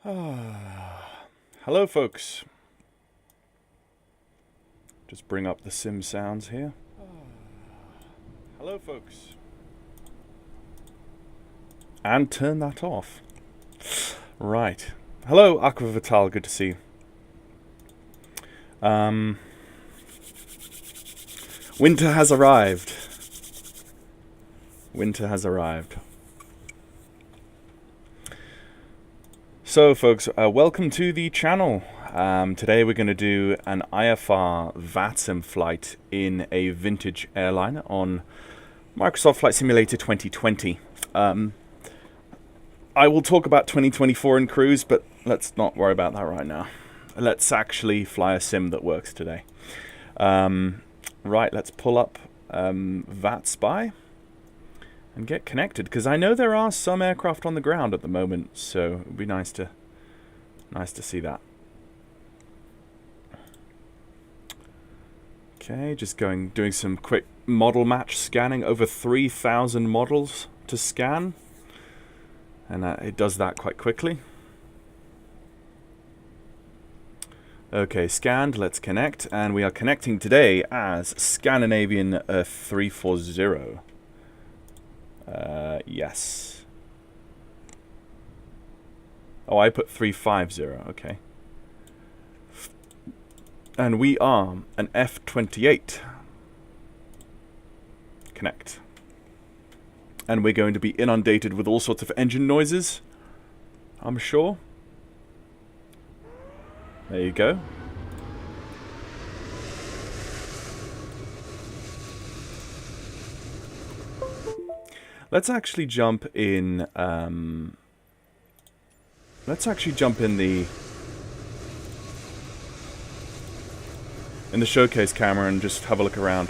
Hello folks. Just bring up the sim sounds here. Hello folks. And turn that off. Right. Hello Aqua Vital, good to see you. Winter has arrived. Winter has arrived. So folks, welcome to the channel. Today we're going to do an IFR VATSIM flight in a vintage airline on Microsoft Flight Simulator 2020. I will talk about 2024 in cruise, but let's not worry about that right now. Let's actually fly a sim that works today. Right, let's pull up VATSPY and get connected, because I know there are some aircraft on the ground at the moment, so it would be nice to see that. Okay, just doing some quick model match scanning. Over 3,000 models to scan, and it does that quite quickly. Okay, scanned, let's connect, and we are connecting today as Scandinavian 340. Yes. Oh, I put 350, okay. And we are an F28. Connect. And we're going to be inundated with all sorts of engine noises, I'm sure. There you go. Let's actually jump in. Let's actually jump in the showcase camera and just have a look around.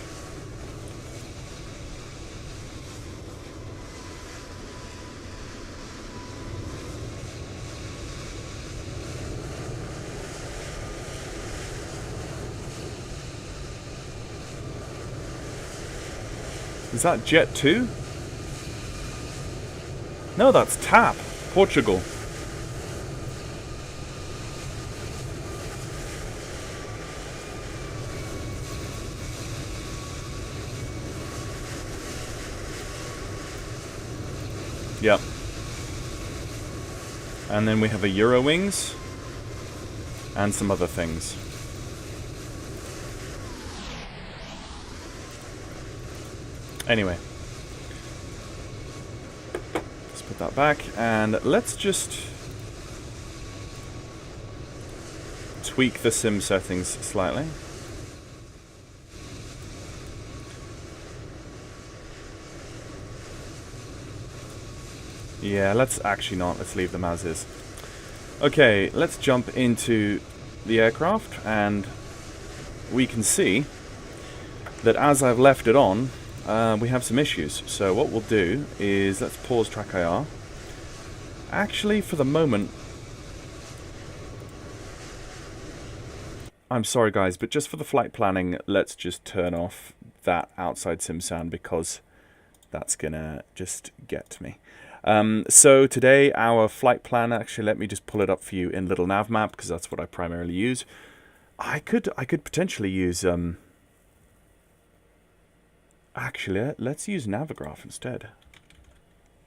Is that Jet 2? No, that's TAP, Portugal. Yep. And then we have a Eurowings and some other things. Anyway. Let's put that back, and let's just tweak the sim settings slightly. Yeah, let's actually not. Let's leave them as is. Okay, let's jump into the aircraft, and we can see that as I've left it on, we have some issues. So what we'll do is let's pause track IR. Actually, for the moment, I'm sorry guys, but just for the flight planning, let's just turn off that outside sim sound, because that's gonna just get to me. So today our flight plan, actually let me just pull it up for you in Little Nav Map, because that's what I primarily use. I could potentially use actually let's use Navigraph instead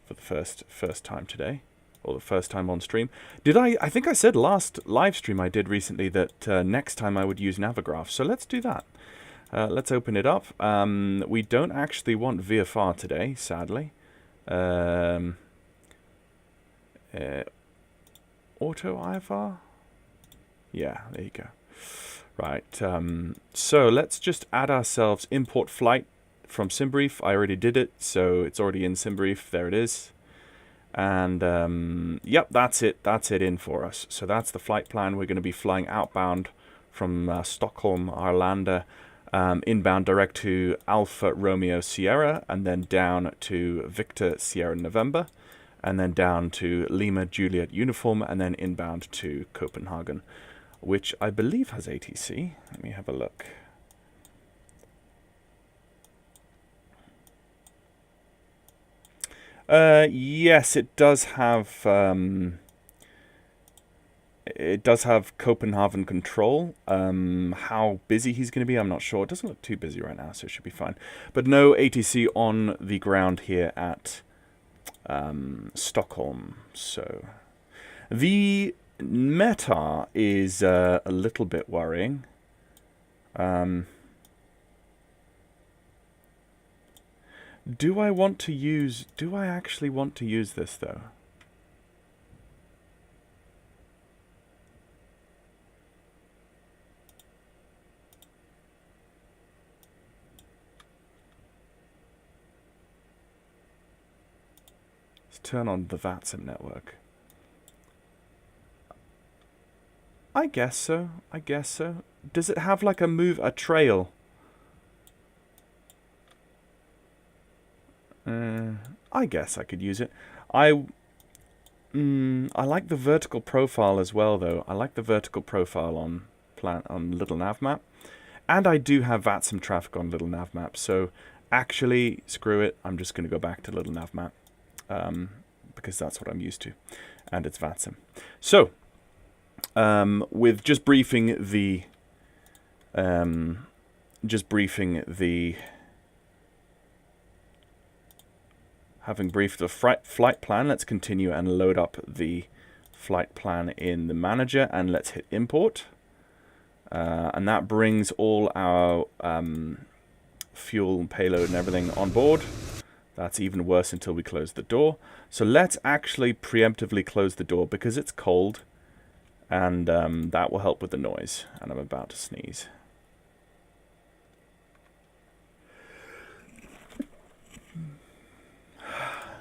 for the first time today, or the first time on stream. Did I think I said last live stream I did recently that next time I would use Navigraph, so let's do that. Let's open it up. We don't actually want VFR today, sadly. Auto IFR? Yeah, there you go. Right, so let's just add ourselves import flight from SimBrief. I already did it, so it's already in SimBrief. There it is. And yep, that's it in for us. So that's the flight plan. We're going to be flying outbound from Stockholm, Arlanda, inbound direct to Alpha Romeo Sierra, and then down to Victor Sierra November, and then down to Lima Juliet Uniform, and then inbound to Copenhagen, which I believe has ATC. Let me have a look. Yes, it does have It does have Copenhagen control. How busy he's going to be, I'm not sure. It doesn't look too busy right now, so it should be fine. But no ATC on the ground here at Stockholm. So the meta is a little bit worrying. Do I actually want to use this though? Let's turn on the VATSIM network. I guess so. Does it have like a trail? I guess I could use it. I like the vertical profile as well, though. I like the vertical profile on Little Navmap, and I do have VATSIM traffic on Little Navmap. So actually, screw it. I'm just going to go back to Little Navmap because that's what I'm used to, and it's VATSIM. So with just briefing the having briefed the flight plan, let's continue and load up the flight plan in the manager, and let's hit import. And that brings all our fuel and payload and everything on board. That's even worse until we close the door. So let's actually preemptively close the door because it's cold, and that will help with the noise. And I'm about to sneeze.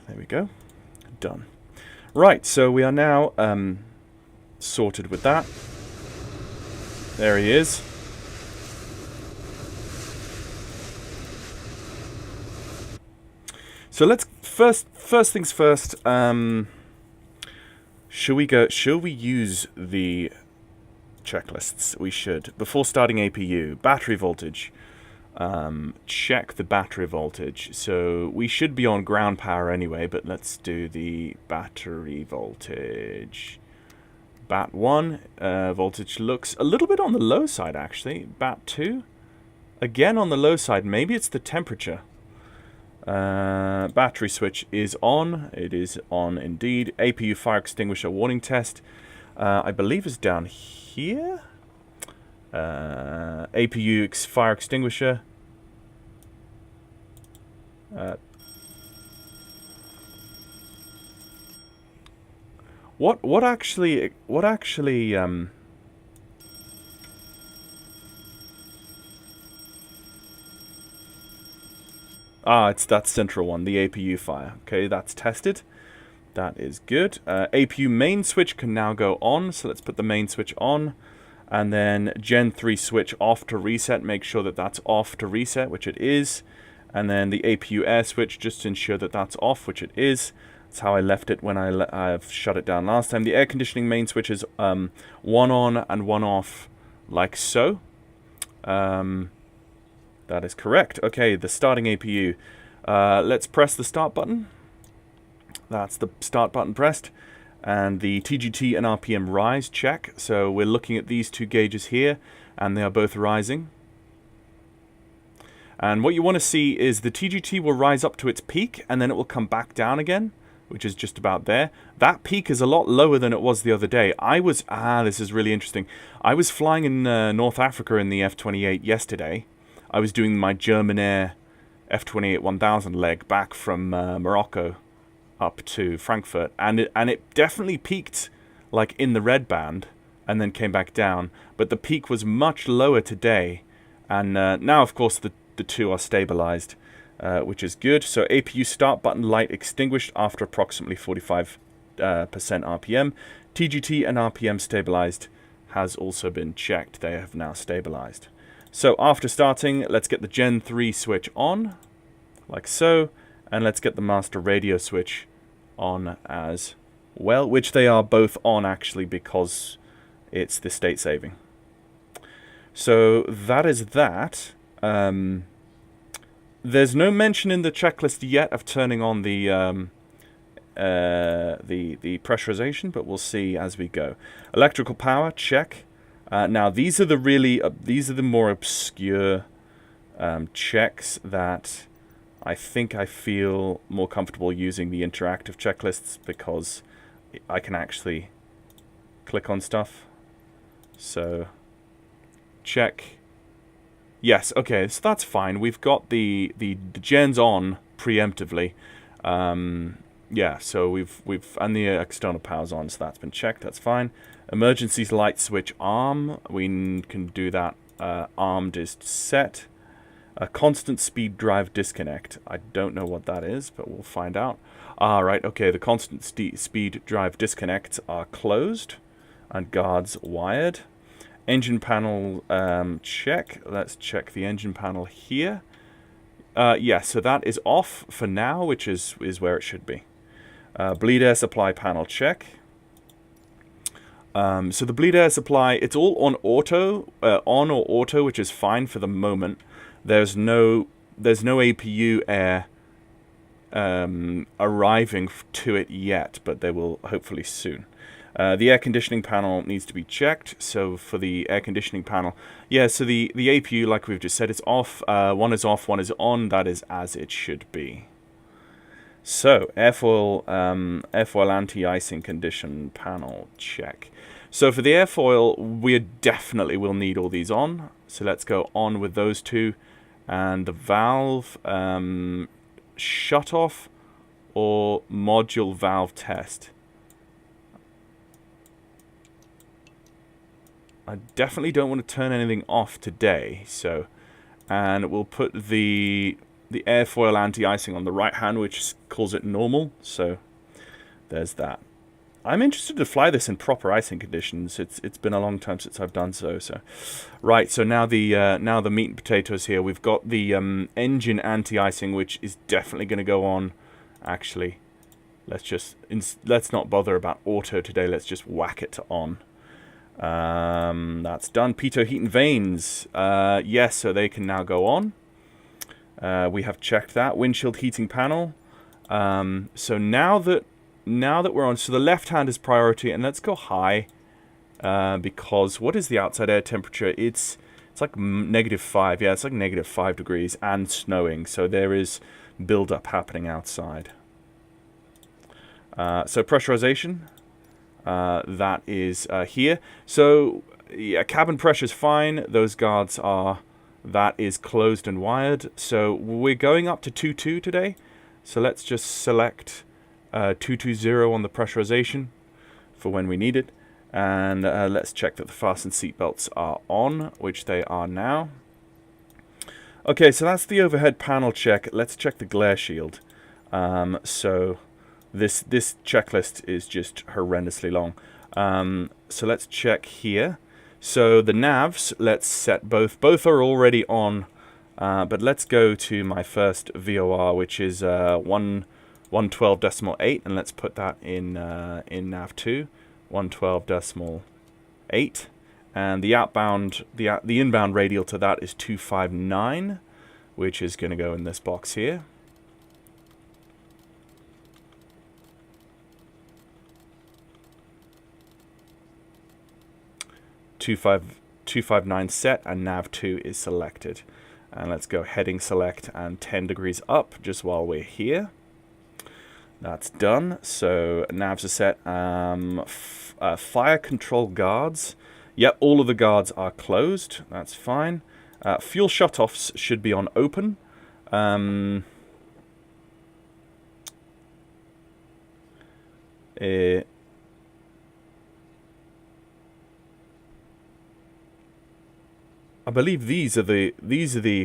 There we go. Done. Right, so we are now sorted with that. There he is. So let's first things first. Should we use the checklists? We should. Before starting APU, battery voltage. Check the battery voltage. So we should be on ground power anyway, but let's do the battery voltage. BAT 1 voltage looks a little bit on the low side actually. BAT 2 again on the low side. Maybe it's the temperature. Battery switch is on. It is on indeed. APU fire extinguisher warning test I believe is down here. APU fire extinguisher. What actually it's that central one, the APU fire. Okay, that's tested. That is good. APU main switch can now go on, so let's put the main switch on. And then Gen 3 switch off to reset. Make sure that that's off to reset, which it is. And then the APU air switch, just to ensure that that's off, which it is. That's how I left it when I've shut it down last time. The air conditioning main switch is one on and one off, like so. That is correct. Okay, the starting APU. Let's press the start button. That's the start button pressed. And the TGT and RPM rise, check. So we're looking at these two gauges here, and they are both rising. And what you want to see is the TGT will rise up to its peak, and then it will come back down again, which is just about there. That peak is a lot lower than it was the other day. This is really interesting. I was flying in North Africa in the F-28 yesterday. I was doing my German Air F-28 1000 leg back from Morocco up to Frankfurt, and it definitely peaked like in the red band and then came back down, but the peak was much lower today, and now of course the two are stabilized, which is good. So APU start button light extinguished after approximately 45% RPM. TGT and RPM stabilized has also been checked. They have now stabilized. So after starting, let's get the Gen 3 switch on, like so, and let's get the master radio switch on as well, which they are both on actually because it's the state saving. So that is that. There's no mention in the checklist yet of turning on the the pressurization, but we'll see as we go. Electrical power, check. Now these are the more obscure checks that I think I feel more comfortable using the interactive checklists, because I can actually click on stuff. So check. Yes, okay, so that's fine. We've got the gens on preemptively. Yeah, so we've and the external power's on, so that's been checked. That's fine. Emergency light switch arm. We can do that. Armed is set. A constant speed drive disconnect. I don't know what that is, but we'll find out. Right, okay, the constant speed drive disconnects are closed and guards wired. Engine panel check. Let's check the engine panel here. Yeah, so that is off for now, which is where it should be. Bleed air supply panel check. So the bleed air supply, it's all on auto, on or auto, which is fine for the moment. There's no APU air arriving to it yet, but they will hopefully soon. The air conditioning panel needs to be checked. So for the air conditioning panel, yeah, so the APU, like we've just said, it's off. One is off, one is on. That is as it should be. So airfoil anti-icing condition panel check. So for the airfoil, we definitely will need all these on. So let's go on with those two. And the valve shut off or module valve test. I definitely don't want to turn anything off today. So, and we'll put the airfoil anti-icing on the right hand, which calls it normal. So there's that. I'm interested to fly this in proper icing conditions. It's been a long time since I've done so. So, right. So now the meat and potatoes here. We've got the engine anti-icing, which is definitely going to go on. Actually, let's not bother about auto today. Let's just whack it to on. That's done. Pitot heat and vanes. Yes, so they can now go on. We have checked that. Windshield heating panel. So now that we're on, so the left hand is priority, and let's go high, because what is the outside air temperature? It's like -5. Yeah, it's like -5 degrees and snowing, so there is build-up happening outside. So pressurization, that is here. So yeah, cabin pressure is fine. Those guards are, that is closed and wired. So we're going up to 2.2 today. So let's just select 220 on the pressurization for when we need it. And let's check that the fastened seatbelts are on, which they are now. Okay, so that's the overhead panel check. Let's check the glare shield. So this checklist is just horrendously long. So let's check here. So the navs, let's set both. Both are already on, but let's go to my first VOR, which is 112.8, and let's put that in nav 2, 112.8, and the outbound, the inbound radial to that is 259, which is going to go in this box here. Two five nine set, and nav 2 is selected. And let's go heading select and 10 degrees up just while we're here. That's done. So navs are set. Fire control guards. Yep, all of the guards are closed. That's fine. Fuel shutoffs should be on open. I believe these are the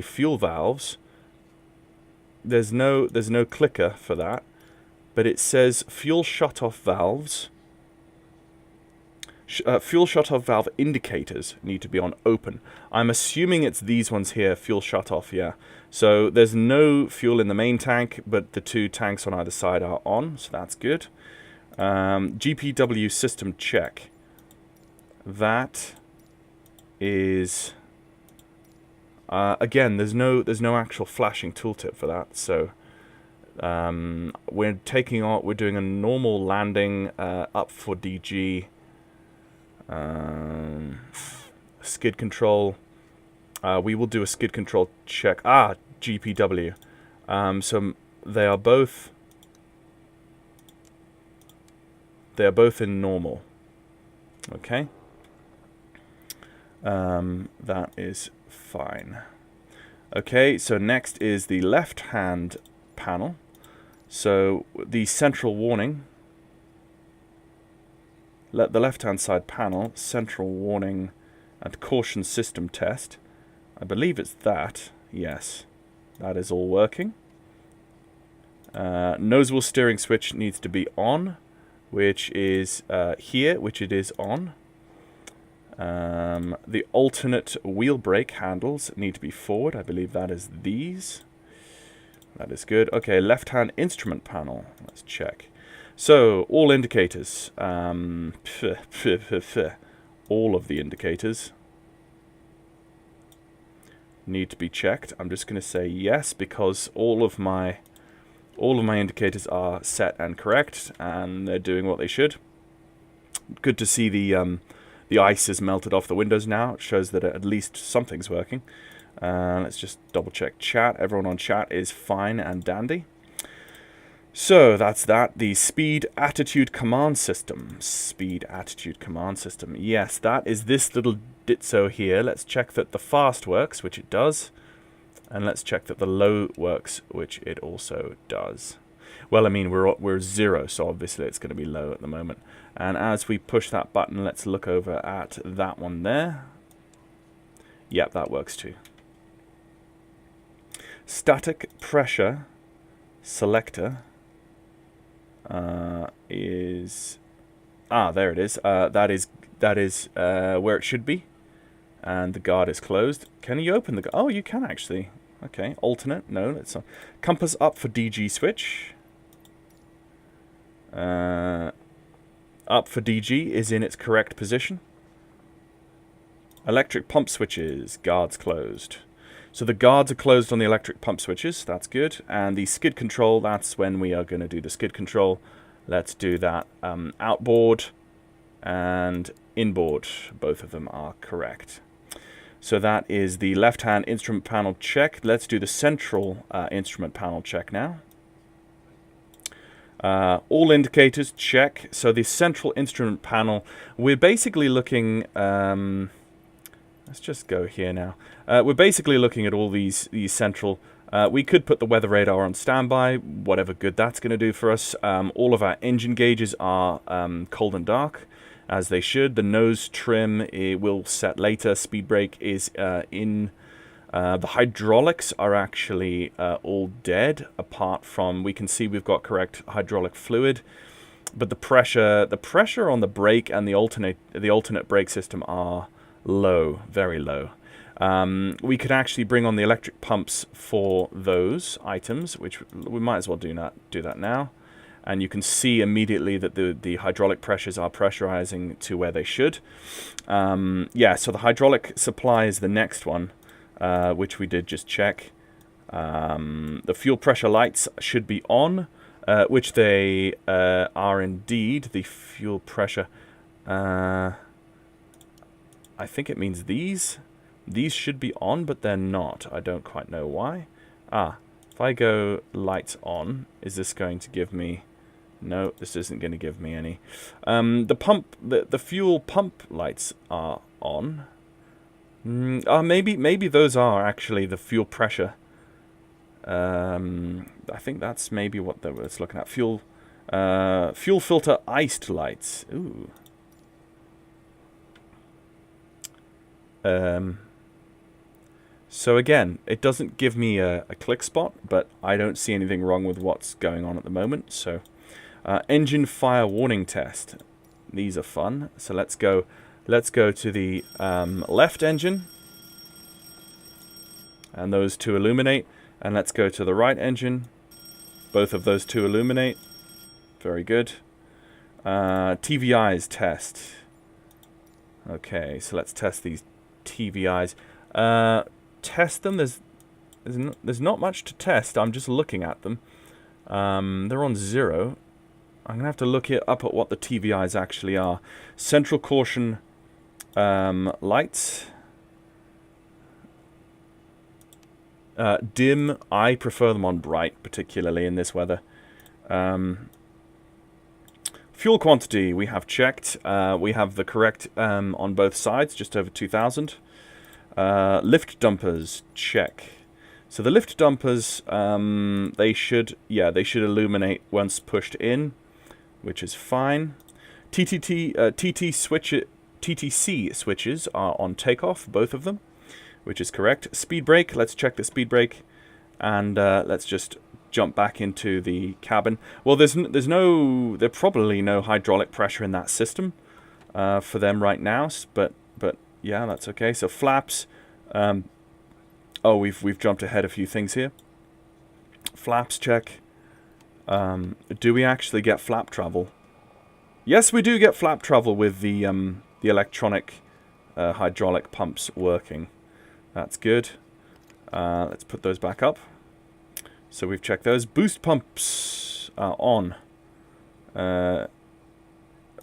fuel valves. There's no clicker for that, but it says fuel shutoff valves. Fuel shutoff valve indicators need to be on open. I'm assuming it's these ones here, fuel shutoff, yeah. So there's no fuel in the main tank, but the two tanks on either side are on, so that's good. GPW system check. That is... again, there's no actual flashing tooltip for that, so We're taking on. We're doing a normal landing up for DG. Skid control. We will do a skid control check. GPW. So they are both. They are both in normal. Okay. That is fine. Okay, so next is the left-hand panel. So the central warning, the left-hand side panel, central warning and caution system test. I believe it's that. Yes, that is all working. Nose wheel steering switch needs to be on, which is here, which it is on. The alternate wheel brake handles need to be forward. I believe that is these. That is good. Okay, left-hand instrument panel. Let's check. So, all indicators. All of the indicators need to be checked. I'm just going to say yes because all of my indicators are set and correct, and they're doing what they should. Good to see the ice has melted off the windows now. It shows that at least something's working. Let's just double check chat. Everyone on chat is fine and dandy. So that's that. The speed attitude command system. Speed attitude command system. Yes, that is this little ditzo here. Let's check that the fast works, which it does. And let's check that the low works, which it also does. Well, I mean, we're 0, so obviously it's going to be low at the moment. And as we push that button, let's look over at that one there. Yep, that works too. Static pressure selector is... there it is. That is where it should be. And the guard is closed. Can you open the guard? Oh, you can actually. Okay, alternate. No, it's not. Compass up for DG switch. Up for DG is in its correct position. Electric pump switches, guards closed. So the guards are closed on the electric pump switches, that's good. And the skid control, that's when we are going to do the skid control. Let's do that outboard and inboard. Both of them are correct. So that is the left-hand instrument panel check. Let's do the central instrument panel check now. All indicators check. So the central instrument panel, we're basically looking... let's just go here now. We're basically looking at all these central... we could put the weather radar on standby, whatever good that's going to do for us. All of our engine gauges are cold and dark, as they should. The nose trim will set later. Speed brake is in... the hydraulics are actually all dead, apart from... We can see we've got correct hydraulic fluid. But the pressure on the brake and the alternate brake system are low, very low. We could actually bring on the electric pumps for those items, which we might as well do that now. And you can see immediately that the hydraulic pressures are pressurizing to where they should. Yeah, so the hydraulic supply is the next one, which we did just check. The fuel pressure lights should be on, which they are indeed. The fuel pressure... I think it means these. These should be on, but they're not. I don't quite know why. If I go lights on, is this going to give me... No, this isn't going to give me any. The fuel pump lights are on. Maybe those are actually the fuel pressure. I think that's maybe what it's looking at. Fuel filter iced lights. Ooh. So again, it doesn't give me a click spot, but I don't see anything wrong with what's going on at the moment. So, engine fire warning test. These are fun. So let's go to the left engine, and those two illuminate. And let's go to the right engine. Both of those two illuminate. Very good. TVIs test. Okay, so let's test these TVIs. Test them. There's not much to test. I'm just looking at them. They're on 0. I'm going to have to look up at what the TVIs actually are. Central caution lights. Dim. I prefer them on bright, particularly in this weather. Fuel quantity we have checked. We have the correct on both sides, just over 2,000. Lift dumpers, check. So the lift dumpers, they should illuminate once pushed in, which is fine. TTC switches are on takeoff, both of them, which is correct. Speed brake, let's check the speed brake, and let's just jump back into the cabin. Well, there's probably no hydraulic pressure in that system for them right now, but yeah, that's okay. So flaps. Oh, we've jumped ahead a few things here. Flaps check. Do we actually get flap travel? Yes, we do get flap travel with the electronic hydraulic pumps working. That's good. Let's put those back up. So we've checked those. Boost pumps are on.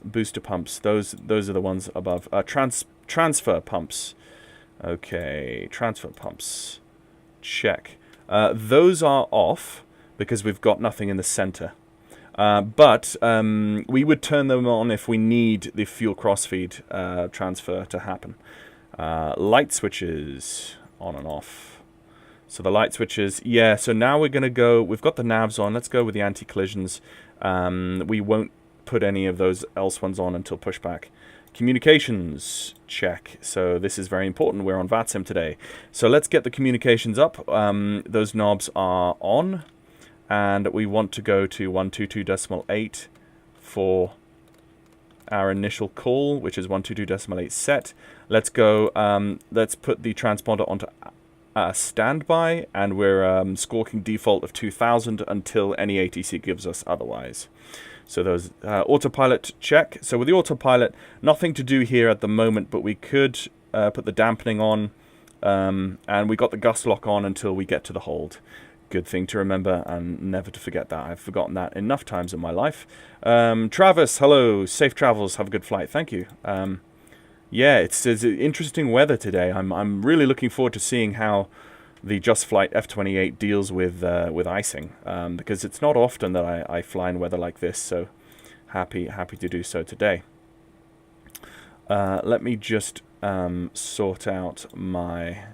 Booster pumps. Those are the ones above. Transfer pumps. Okay, transfer pumps. Check. Those are off because we've got nothing in the center. But we would turn them on if we need the fuel crossfeed transfer to happen. Light switches on and off. So the light switches, yeah, so now we're going to go, we've got the navs on, let's go with the anti-collisions. We won't put any of those else ones on until pushback. Communications, check. So this is very important, we're on VATSIM today. So let's get the communications up. Those knobs are on, and we want to go to 122.8 for our initial call, which is 122.8 set. Let's go, let's put the transponder onto standby, and we're squawking default of 2000 until any ATC gives us otherwise. So those autopilot check. So with the autopilot, nothing to do here at the moment, but we could put the dampening on, and we got the gust lock on until we get to the hold. Good thing to remember and never to forget that. I've forgotten that enough times in my life. Travis, hello, safe travels, have a good flight. Thank you. Yeah, it's interesting weather today. I'm really looking forward to seeing how the Just Flight F-28 deals with icing, because it's not often that I fly in weather like this. So happy to do so today. Let me just sort out my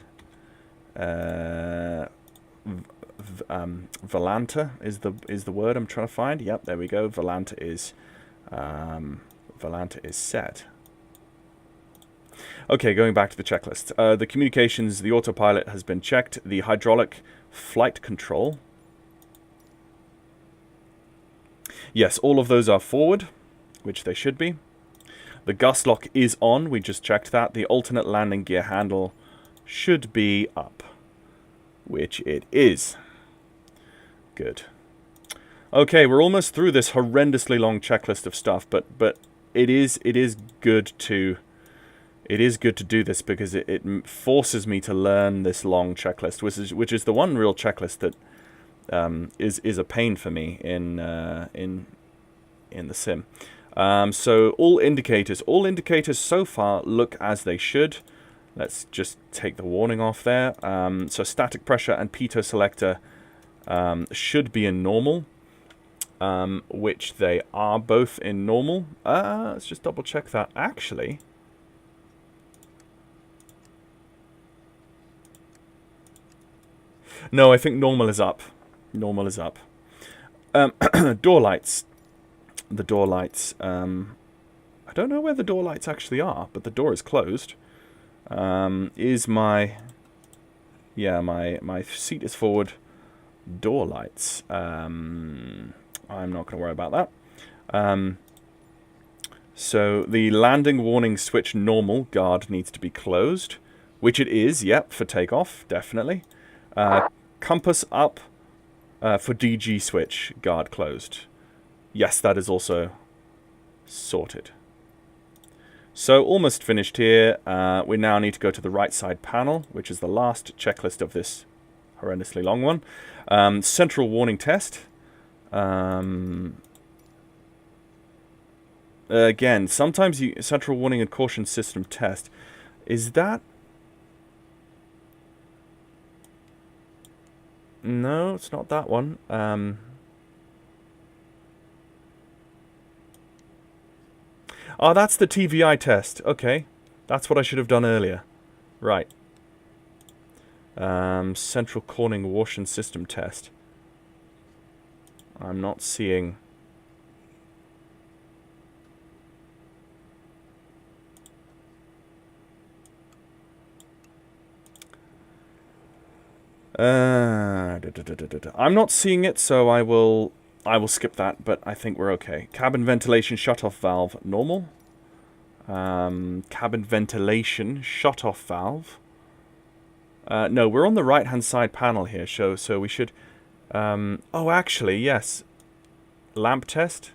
Volanta is the word I'm trying to find. Yep, there we go. Volanta is set. Okay, going back to the checklist. The communications, the autopilot has been checked. The hydraulic flight control. Yes, all of those are forward, which they should be. The gust lock is on. We just checked that. The alternate landing gear handle should be up, which it is. Good. Okay, we're almost through this horrendously long checklist of stuff, but it is good to do this because it forces me to learn this long checklist, which is the one real checklist that is a pain for me in the sim. So all indicators so far look as they should. Let's just take the warning off there. So static pressure and pitot selector should be in normal, which they are both in normal. Let's just double check that. Actually, no, I think normal is up. Normal is up. Door lights. The door lights. I don't know where the door lights actually are, but the door is closed. Is my seat is forward. Door lights. I'm not going to worry about that. So the landing warning switch normal guard needs to be closed, which it is. Yep, for takeoff, definitely. Compass up for DG switch guard closed. Yes, that is also sorted. So almost finished here. We now need to go to the right side panel, which is the last checklist of this horrendously long one. Central warning test. Again, sometimes you central warning and caution system test. Is that? No, it's not that one. Oh, that's the TVI test. Okay. That's what I should have done earlier. Right. Central corning Washington system test. I'm not seeing... I'm not seeing it, so I will skip that, but I think we're okay. Cabin ventilation shutoff valve, normal. Cabin ventilation shutoff valve. No, we're on the right-hand side panel here, so we should... oh, actually, yes. Lamp test.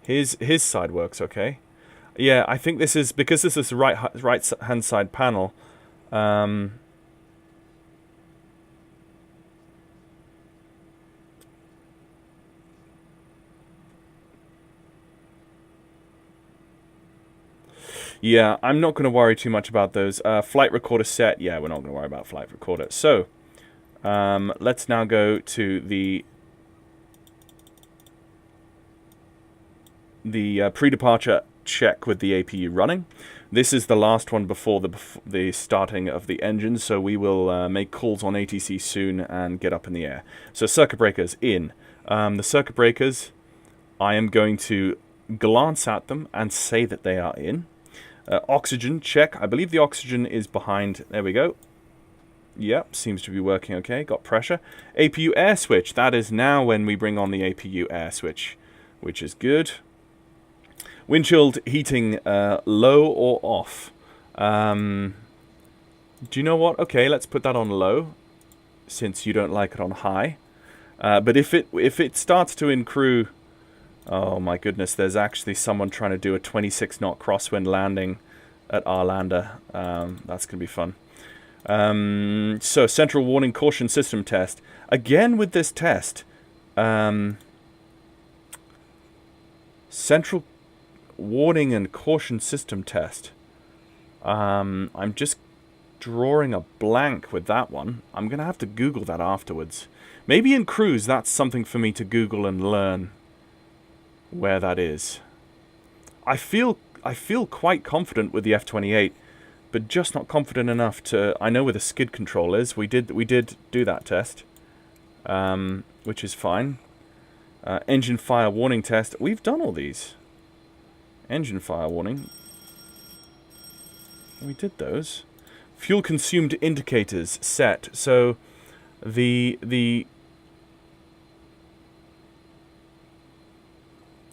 His side works okay. Yeah, I think this is because this is the right hand side panel. Yeah, I'm not going to worry too much about those. Flight recorder set. Yeah, we're not going to worry about flight recorder. So, let's now go to the pre-departure check with the APU running. This is the last one before the starting of the engine, so we will make calls on ATC soon and get up in the air. So circuit breakers in. The circuit breakers, I am going to glance at them and say that they are in. Oxygen check. I believe the oxygen is behind. There we go. Yep, seems to be working okay. Got pressure. APU air switch. That is now when we bring on the APU air switch, which is good. Windshield heating low or off? Do you know what? Okay, let's put that on low, since you don't like it on high. But if it starts to accrue, oh my goodness, there's actually someone trying to do a 26 knot crosswind landing at Arlanda. That's gonna be fun. So central warning caution system test again with this test. Central warning and caution system test. I'm just drawing a blank with that one. I'm gonna have to Google that afterwards. Maybe in cruise that's something for me to Google and learn where that is. I feel quite confident with the F-28, but just not confident enough to... I know where the skid control is. We did do that test, which is fine. Engine fire warning test. We've done all these. Engine fire warning. We did those. Fuel consumed indicators set. So the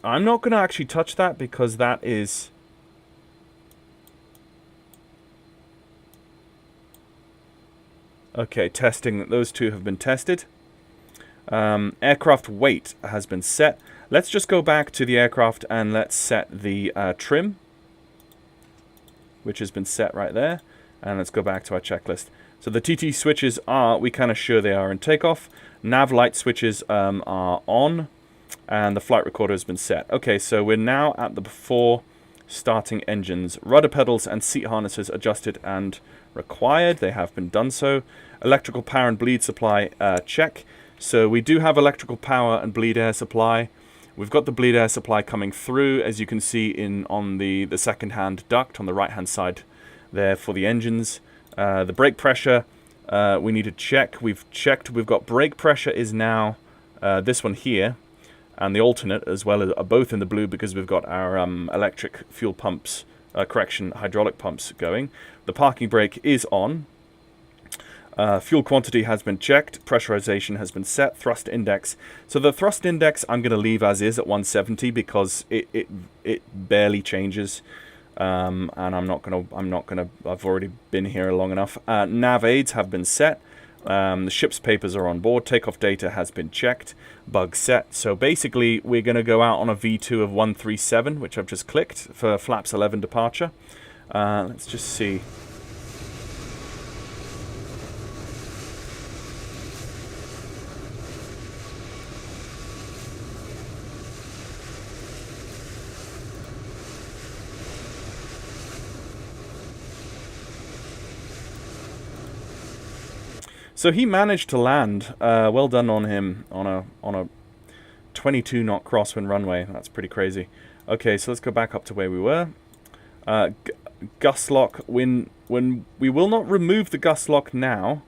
I'm not going to actually touch that because that is... Okay, testing. Those two have been tested. Aircraft weight has been set. Let's just go back to the aircraft and let's set the trim, which has been set right there. And let's go back to our checklist. So the TT switches are, we can assure they are in takeoff. Nav light switches are on. And the flight recorder has been set. Okay, so we're now at the before starting engines. Rudder pedals and seat harnesses adjusted and required. They have been done so. Electrical power and bleed supply check. So we do have electrical power and bleed air supply. We've got the bleed air supply coming through, as you can see on the second-hand duct on the right-hand side there for the engines. The brake pressure, we need to check. We've checked. We've got brake pressure is now this one here, and the alternate as well are both in the blue because we've got our electric fuel pumps, hydraulic pumps going. The parking brake is on. Fuel quantity has been checked. Pressurization has been set. Thrust index. So the thrust index I'm going to leave as is at 170 because it barely changes. And I've already been here long enough. Nav aids have been set. The ship's papers are on board. Takeoff data has been checked. Bug set. So basically we're going to go out on a V2 of 137, which I've just clicked for flaps 11 departure. Let's just see. So he managed to land. Well done on him on a 22 knot crosswind runway. That's pretty crazy. Okay, so let's go back up to where we were. Gust lock. When we will not remove the gust lock now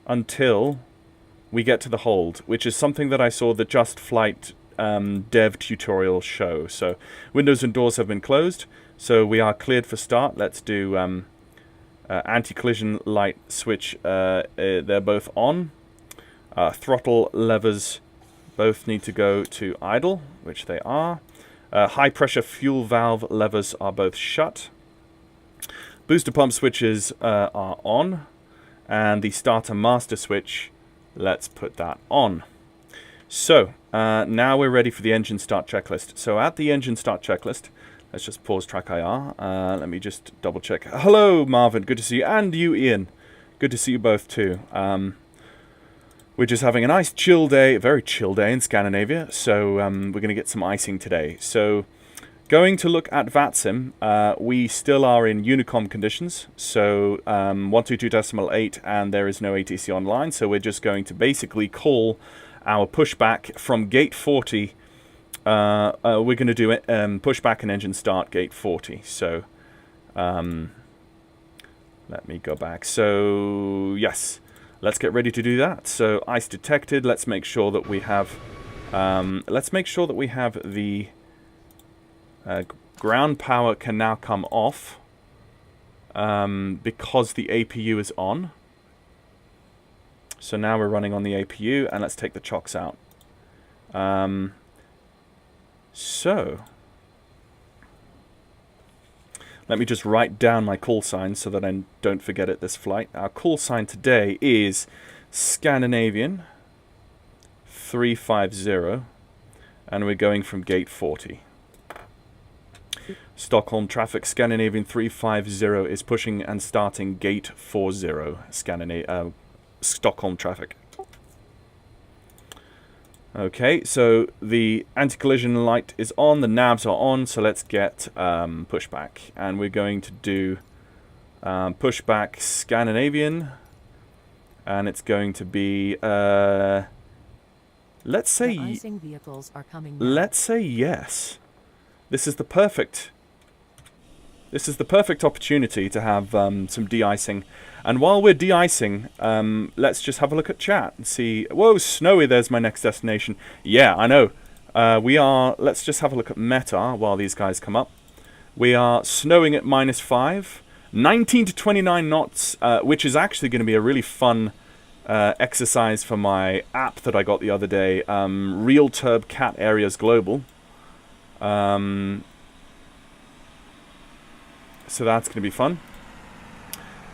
until we get to the hold, which is something that I saw the Just Flight dev tutorial show. So windows and doors have been closed, so we are cleared for start. Let's do anti-collision light switch. They're both on. Throttle levers both need to go to idle, which they are. High pressure fuel valve levers are both shut. Booster pump switches are on. And the starter master switch, let's put that on. So now we're ready for the engine start checklist. So at the engine start checklist, let's just pause track IR. Let me just double check. Hello, Marvin. Good to see you. And you, Ian. Good to see you both too. We're just having a nice chill day, a very chill day in Scandinavia. So we're going to get some icing today. So going to look at VATSIM, we still are in Unicom conditions. So 122.8 and there is no ATC online. So we're just going to basically call our pushback from gate 40. We're going to do it pushback and engine start gate 40. So let me go back. So yes, let's get ready to do that. So ice detected. Let's make sure that we have the ground power can now come off because the APU is on. So now we're running on the APU, and let's take the chocks out. So let me just write down my call sign so that I don't forget it this flight. Our call sign today is Scandinavian 350, and we're going from gate 40. Stockholm traffic, Scandinavian 350 is pushing and starting gate 40, Stockholm traffic. Okay, so the anti-collision light is on, the navs are on, so let's get pushback. And we're going to do pushback Scandinavian, and it's going to be, let's say, icing vehicles are coming now. Let's say yes. This is the perfect opportunity to have some de-icing. And while we're de-icing, let's just have a look at chat and see. Whoa, snowy, there's my next destination. Yeah, I know. Let's just have a look at Meta while these guys come up. We are snowing at -5, 19 to 29 knots, which is actually going to be a really fun exercise for my app that I got the other day, Real Turb Cat Areas Global. So that's going to be fun.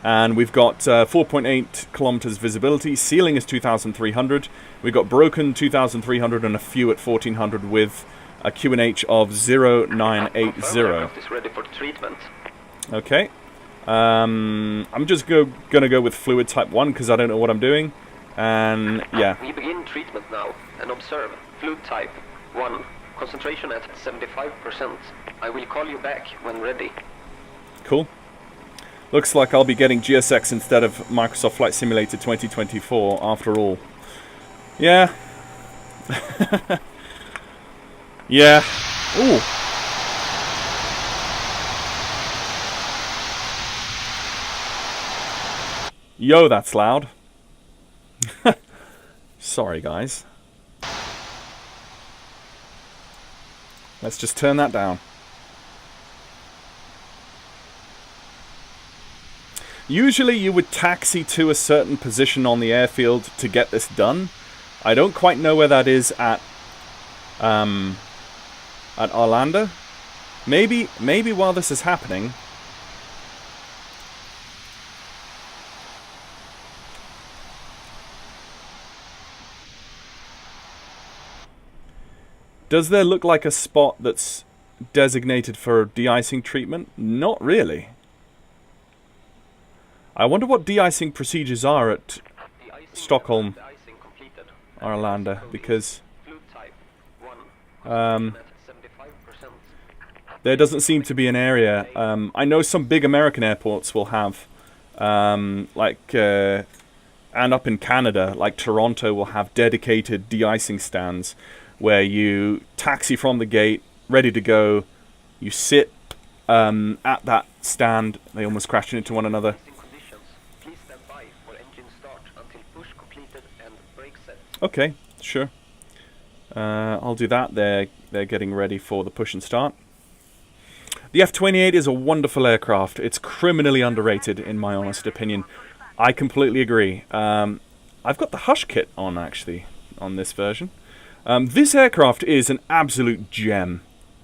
And we've got 4.8 kilometers visibility. Ceiling is 2,300. We've got broken 2,300 and a few at 1,400 with a QNH of 0980. Is ready for treatment. Okay. I'm just gonna go with fluid type 1 because I don't know what I'm doing. And yeah. We begin treatment now and observe fluid type 1. Concentration at 75%. I will call you back when ready. Cool. Looks like I'll be getting GSX instead of Microsoft Flight Simulator 2024 after all. Yeah. Yeah. Ooh. Yo, that's loud. Sorry, guys. Let's just turn that down. Usually you would taxi to a certain position on the airfield to get this done. I don't quite know where that is at Arlanda. Maybe while this is happening. Does there look like a spot that's designated for de-icing treatment? Not really. I wonder what de-icing procedures are at Stockholm, Arlanda, because there doesn't seem to be an area. I know some big American airports will have, and up in Canada, like Toronto, will have dedicated de-icing stands where you taxi from the gate, ready to go. You sit at that stand. They almost crashed into one another. Okay, sure. I'll do that. They're getting ready for the push and start. The F-28 is a wonderful aircraft. It's criminally underrated, in my honest opinion. I completely agree. I've got the Hush kit on, actually, on this version. This aircraft is an absolute gem.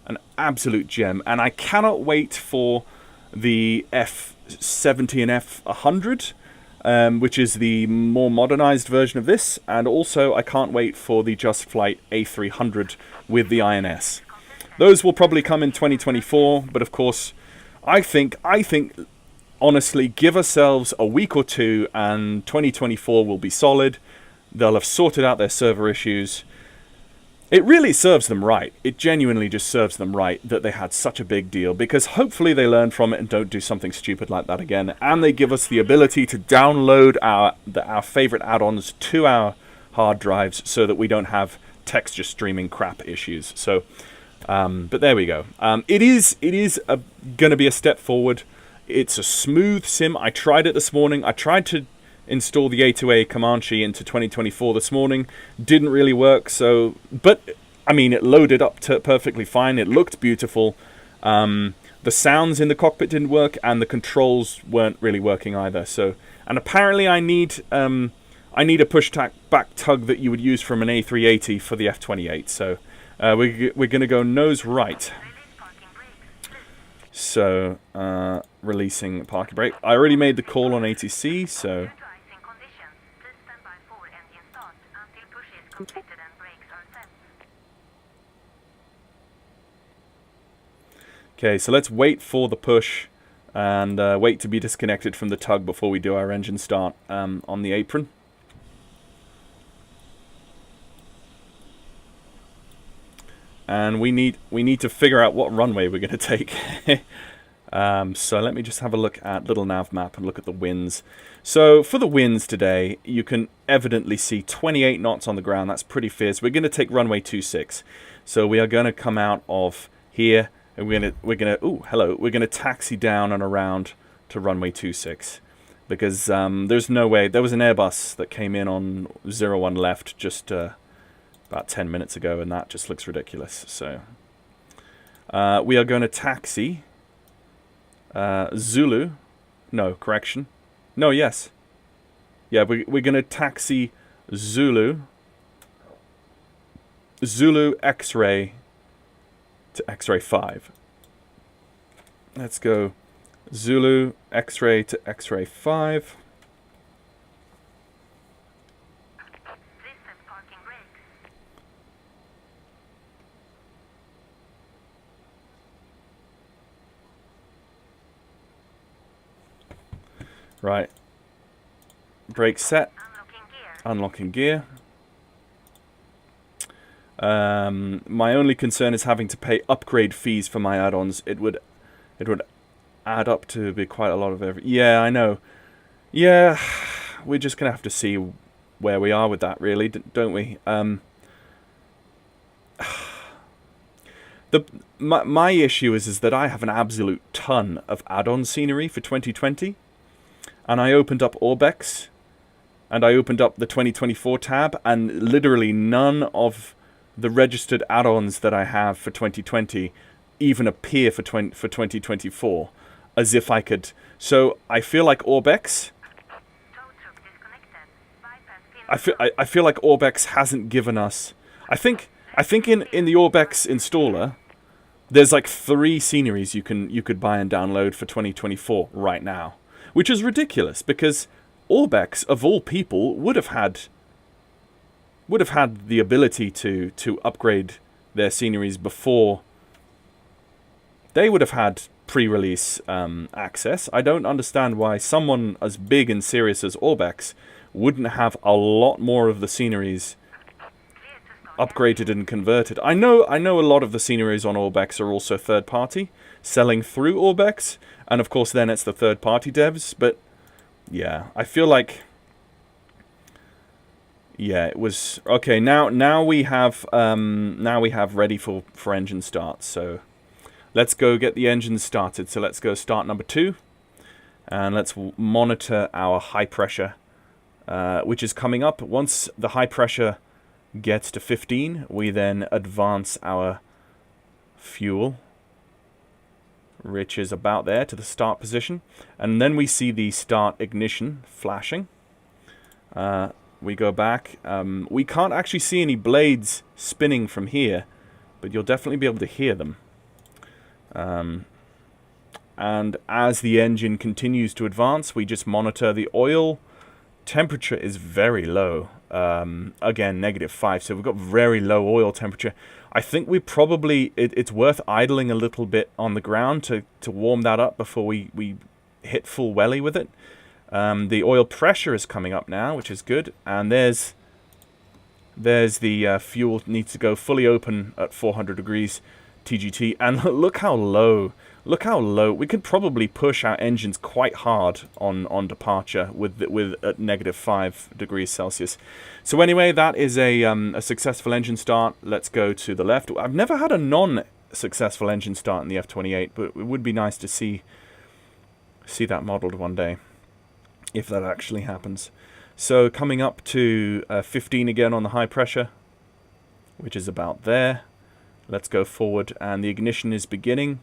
An absolute gem. And I cannot wait for the F-70 and F-100, which is the more modernized version of this. And also, I can't wait for the Just Flight A300 with the INS. Those will probably come in 2024, but of course, I think, honestly, give ourselves a week or two and 2024 will be solid. They'll have sorted out their server issues. It really serves them right. It genuinely just serves them right that they had such a big deal, because hopefully they learn from it and don't do something stupid like that again. And they give us the ability to download our favorite add-ons to our hard drives so that we don't have texture streaming crap issues. So, but there we go. It is going to be a step forward. It's a smooth sim. I tried it this morning. I tried to install the A2A Comanche into 2024 this morning. Didn't really work. So, but I mean, it loaded up perfectly fine. It looked beautiful. The sounds in the cockpit didn't work, and the controls weren't really working either. So, and apparently, I need a back tug that you would use from an A380 for the F-28. So, we're going to go nose right. So, releasing parking brake. I already made the call on ATC, so... Okay, so let's wait for the push and wait to be disconnected from the tug before we do our engine start on the apron. And we need to figure out what runway we're going to take. So let me just have a look at little nav map and look at the winds. So for the winds today, you can evidently see 28 knots on the ground. That's pretty fierce. We're going to take runway 26. So we are going to come out of here, and we're going to taxi down and around to runway 26, because there's no way. There was an Airbus that came in on 01 left just about 10 minutes ago, and that just looks ridiculous. So we are going to taxi Zulu. No, correction. No, yes. Yeah, we're going to taxi Zulu X-ray to X-ray 5. Let's go Zulu X-ray to X-ray 5. Right. Brake set. Unlocking gear. My only concern is having to pay upgrade fees for my add-ons. It would add up to be quite a lot of Yeah, I know. Yeah, we're just gonna have to see where we are with that, really, don't we? My issue is that I have an absolute ton of add-on scenery for 2020. And I opened up Orbex, and I opened up the 2024 tab, and literally none of the registered add-ons that I have for 2020 even appear for 2024, as if I could. So I feel like Orbex. I feel like Orbex hasn't given us. I think in the Orbex installer, there's like 3 sceneries you could buy and download for 2024 right now. Which is ridiculous, because Orbex, of all people, would have had the ability to upgrade their sceneries before they would have had pre-release access. I don't understand why someone as big and serious as Orbex wouldn't have a lot more of the sceneries upgraded and converted. I know a lot of the sceneries on Orbex are also third-party, selling through Orbex, and of course then it's the third-party devs, but yeah, I feel like, yeah, it was okay. Now we have ready for engine start. So let's go get the engine started. So let's go start number 2, and let's monitor our high pressure, which is coming up. Once the high pressure gets to 15, we then advance our fuel, which is about there, to the start position, and then we see the start ignition flashing. We go back. We can't actually see any blades spinning from here, but you'll definitely be able to hear them. And as the engine continues to advance, we just monitor the oil. Temperature is very low. Again, -5, so we've got very low oil temperature. I think we probably, it's worth idling a little bit on the ground to warm that up before we hit full welly with it. The oil pressure is coming up now, which is good, and there's the fuel needs to go fully open at 400 degrees TGT, and look how low. Look how low. We could probably push our engines quite hard on departure with at -5 degrees Celsius. So anyway, that is a successful engine start. Let's go to the left. I've never had a non-successful engine start in the F-28, but it would be nice to see that modeled one day, if that actually happens. So coming up to 15 again on the high pressure, which is about there. Let's go forward, and the ignition is beginning.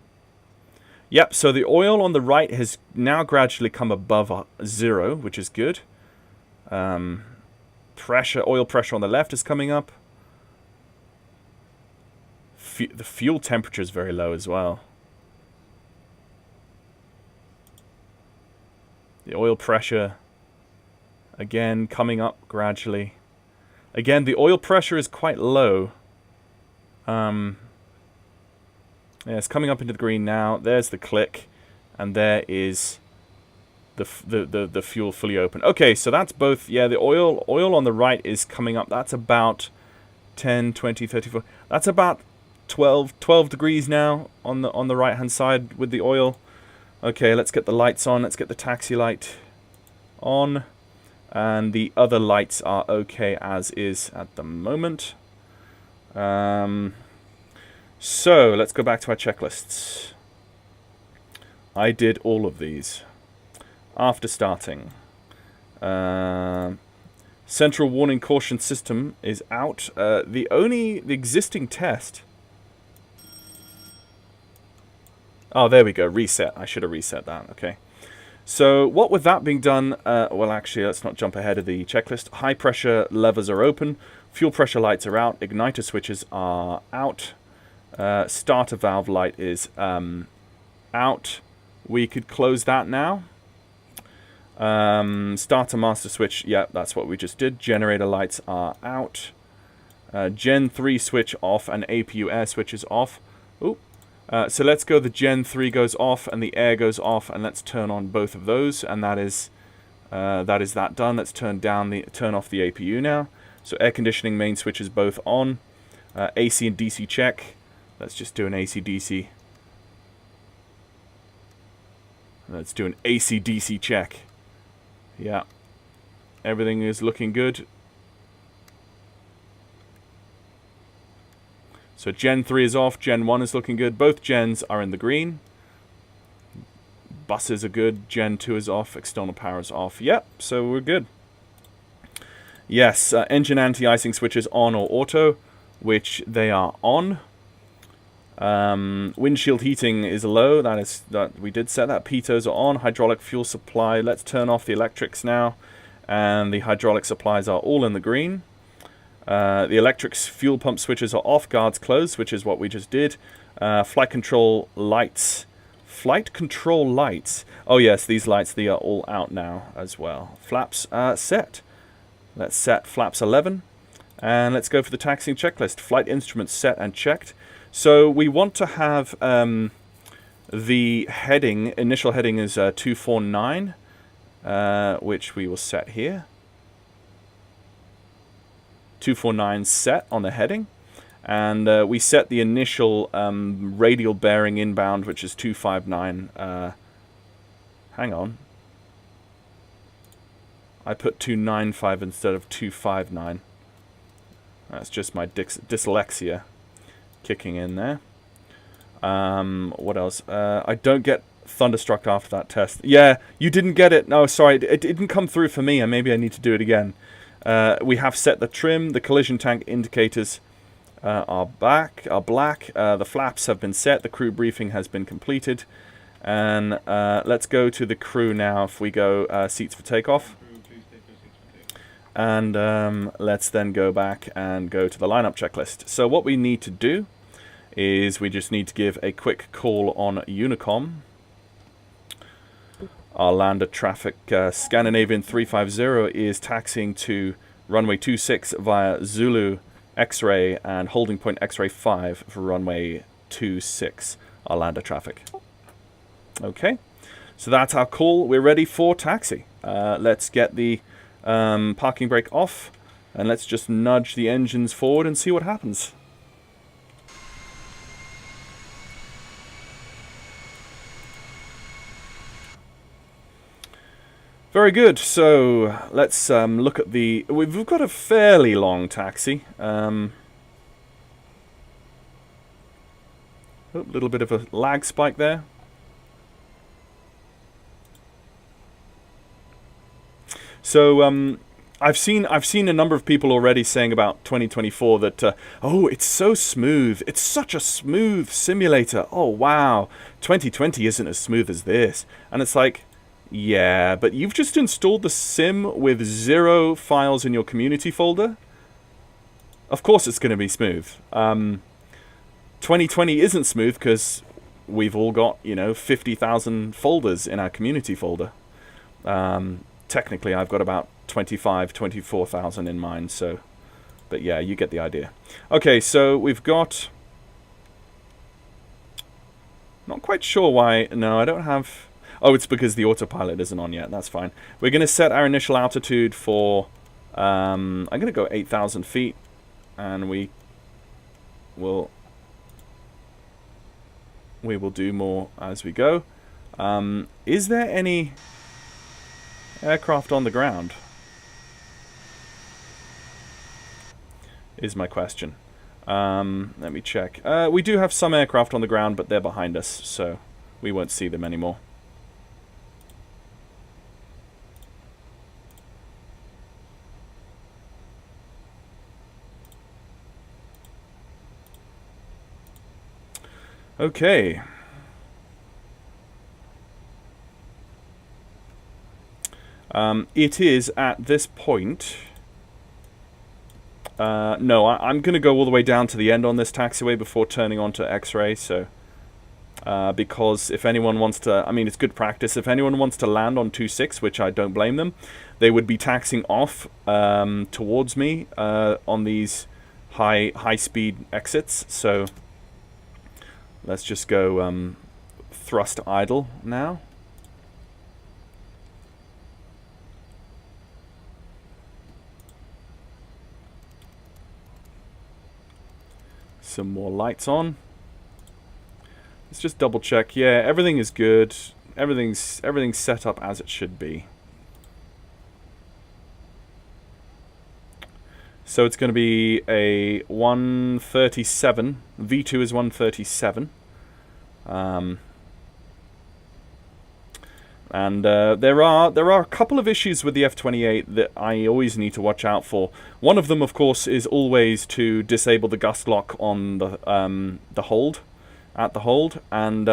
Yep, so the oil on the right has now gradually come above 0, which is good. Oil pressure on the left is coming up. The fuel temperature is very low as well. The oil pressure, again, coming up gradually. Again, the oil pressure is quite low. Yeah, it's coming up into the green now. There's the click, and there is the fuel fully open. Okay, so that's both. Yeah, the oil on the right is coming up. That's about 10, 20, 34. That's about 12 degrees now on the right hand side with the oil. Okay, let's get the lights on. Let's get the taxi light on, and the other lights are okay as is at the moment. So, let's go back to our checklists. I did all of these. After starting. Central warning caution system is out. The existing test... Oh, there we go. Reset. I should have reset that. Okay. So, what with that being done... well, actually, let's not jump ahead of the checklist. High pressure levers are open. Fuel pressure lights are out. Igniter switches are out. Starter valve light is out. We could close that now. Starter master switch, yeah, that's what we just did. Generator lights are out. Gen 3 switch off, and APU air switch is off. Ooh. So let's go, the Gen 3 goes off and the air goes off, and let's turn on both of those, and that is that done. Let's turn off the APU now. So air conditioning main switches both on. AC and DC check. Let's just do an AC-DC. Let's do an AC-DC check. Yeah. Everything is looking good. So Gen 3 is off. Gen 1 is looking good. Both gens are in the green. Buses are good. Gen 2 is off. External power is off. Yep, so we're good. Yes, engine anti-icing switches on or auto, which they are on. Windshield heating is low. That we did set that. Pitos are on. Hydraulic fuel supply. Let's turn off the electrics now, and the hydraulic supplies are all in the green. The electrics fuel pump switches are off. Guards closed, which is what we just did. Flight control lights. Flight control lights. Oh yes, these lights, they are all out now as well. Flaps set. Let's set flaps 11, and let's go for the taxiing checklist. Flight instruments set and checked. So we want to have The heading, initial heading is 249, which we will set here. 249 set on the heading. And we set the initial radial bearing inbound, which is 259. Hang on. I put 295 instead of 259. That's just my dyslexia kicking in there. What else? I don't get thunderstruck after that test. Yeah, you didn't get it. No, sorry, it didn't come through for me, and maybe I need to do it again. We have set the trim. The collision tank indicators are black. The flaps have been set. The crew briefing has been completed. And let's go to the crew now. If we go seats for takeoff. And let's then go back and go to the lineup checklist. So what we need to do is we just need to give a quick call on Unicom. Our lander traffic Scandinavian 350 is taxiing to runway 26 via Zulu X-ray and holding point X-ray 5 for runway 26, our lander traffic. Okay, so that's our call. We're ready for taxi. Let's get the parking brake off, and let's just nudge the engines forward and see what happens. Very good. So let's look at the. We've got a fairly long taxi. A little bit of a lag spike there. So I've seen a number of people already saying about 2024 that oh, it's so smooth. It's such a smooth simulator. Oh wow, 2020 isn't as smooth as this. And it's like, yeah, but you've just installed the sim with 0 files in your community folder. Of course it's going to be smooth. 2020 isn't smooth because we've all got, 50,000 folders in our community folder. Technically, I've got about 24,000 in mine, so... But yeah, you get the idea. Okay, so we've got... Not quite sure why... No, I don't have... Oh, it's because the autopilot isn't on yet. That's fine. We're going to set our initial altitude for... I'm going to go 8,000 feet. And we will do more as we go. Is there any aircraft on the ground? Is my question. Let me check. We do have some aircraft on the ground, but they're behind us, so we won't see them anymore. Okay. It is at this point... no, I'm going to go all the way down to the end on this taxiway before turning on to X-ray, so... because if anyone wants to... I mean, it's good practice. If anyone wants to land on 26, which I don't blame them, they would be taxiing off towards me on these high-speed exits, so... Let's just go thrust idle now. Some more lights on. Let's just double check. Yeah, everything is good. Everything's set up as it should be. So it's going to be a 137. V2 is 137. And there are a couple of issues with the F-28 that I always need to watch out for. One of them, of course, is always to disable the gust lock on the hold, at the hold, and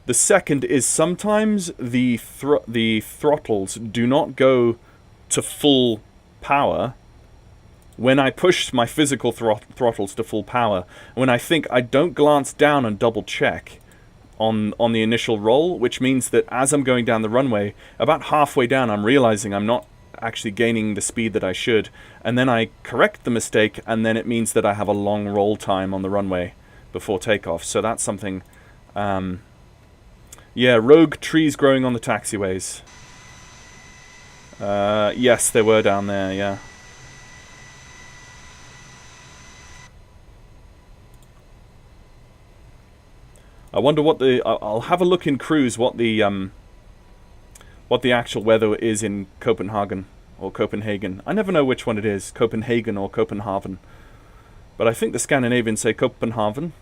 the second is sometimes the throttles do not go to full power when I push my physical throttles to full power. When I think, I don't glance down and double check on the initial roll, which means that as I'm going down the runway, about halfway down I'm realizing I'm not actually gaining the speed that I should, and then I correct the mistake, and then it means that I have a long roll time on the runway before takeoff. So that's something Yeah, rogue trees growing on the taxiways. Yes, they were down there, yeah. I wonder what the... I'll have a look in cruise what the actual weather is in Copenhagen. Or Copenhagen. I never know which one it is, Copenhagen or Copenhagen. But I think the Scandinavians say Copenhagen.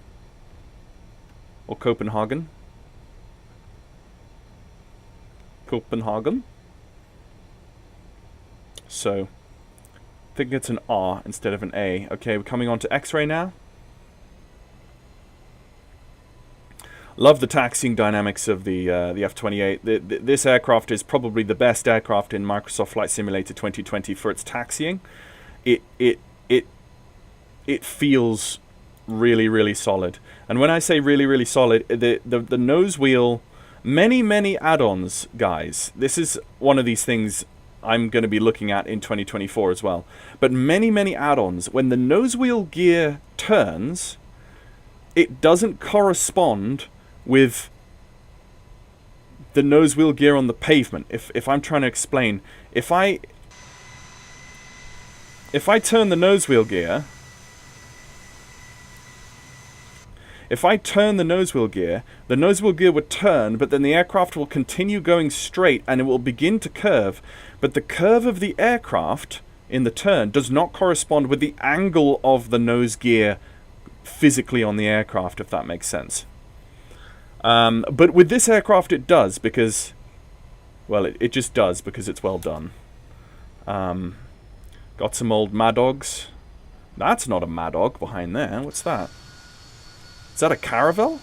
Or Copenhagen. Copenhagen. So, I think it's an R instead of an A. Okay, we're coming on to X-ray now. Love the taxiing dynamics of the F-28. This aircraft is probably the best aircraft in Microsoft Flight Simulator 2020 for its taxiing. It feels really, really solid. And when I say really, really solid, the nose wheel, many add-ons, guys. This is one of these things I'm going to be looking at in 2024 as well. But many add-ons. When the nose wheel gear turns, it doesn't correspond with the nose wheel gear on the pavement. If I'm trying to explain, if I turn the nose wheel gear, the nose wheel gear would turn, but then the aircraft will continue going straight and it will begin to curve. But the curve of the aircraft in the turn does not correspond with the angle of the nose gear physically on the aircraft, if that makes sense. But with this aircraft it does, because, well, it just does because it's well done. Got some old Madogs. That's not a Madog behind there. What's that? Is that a Caravel?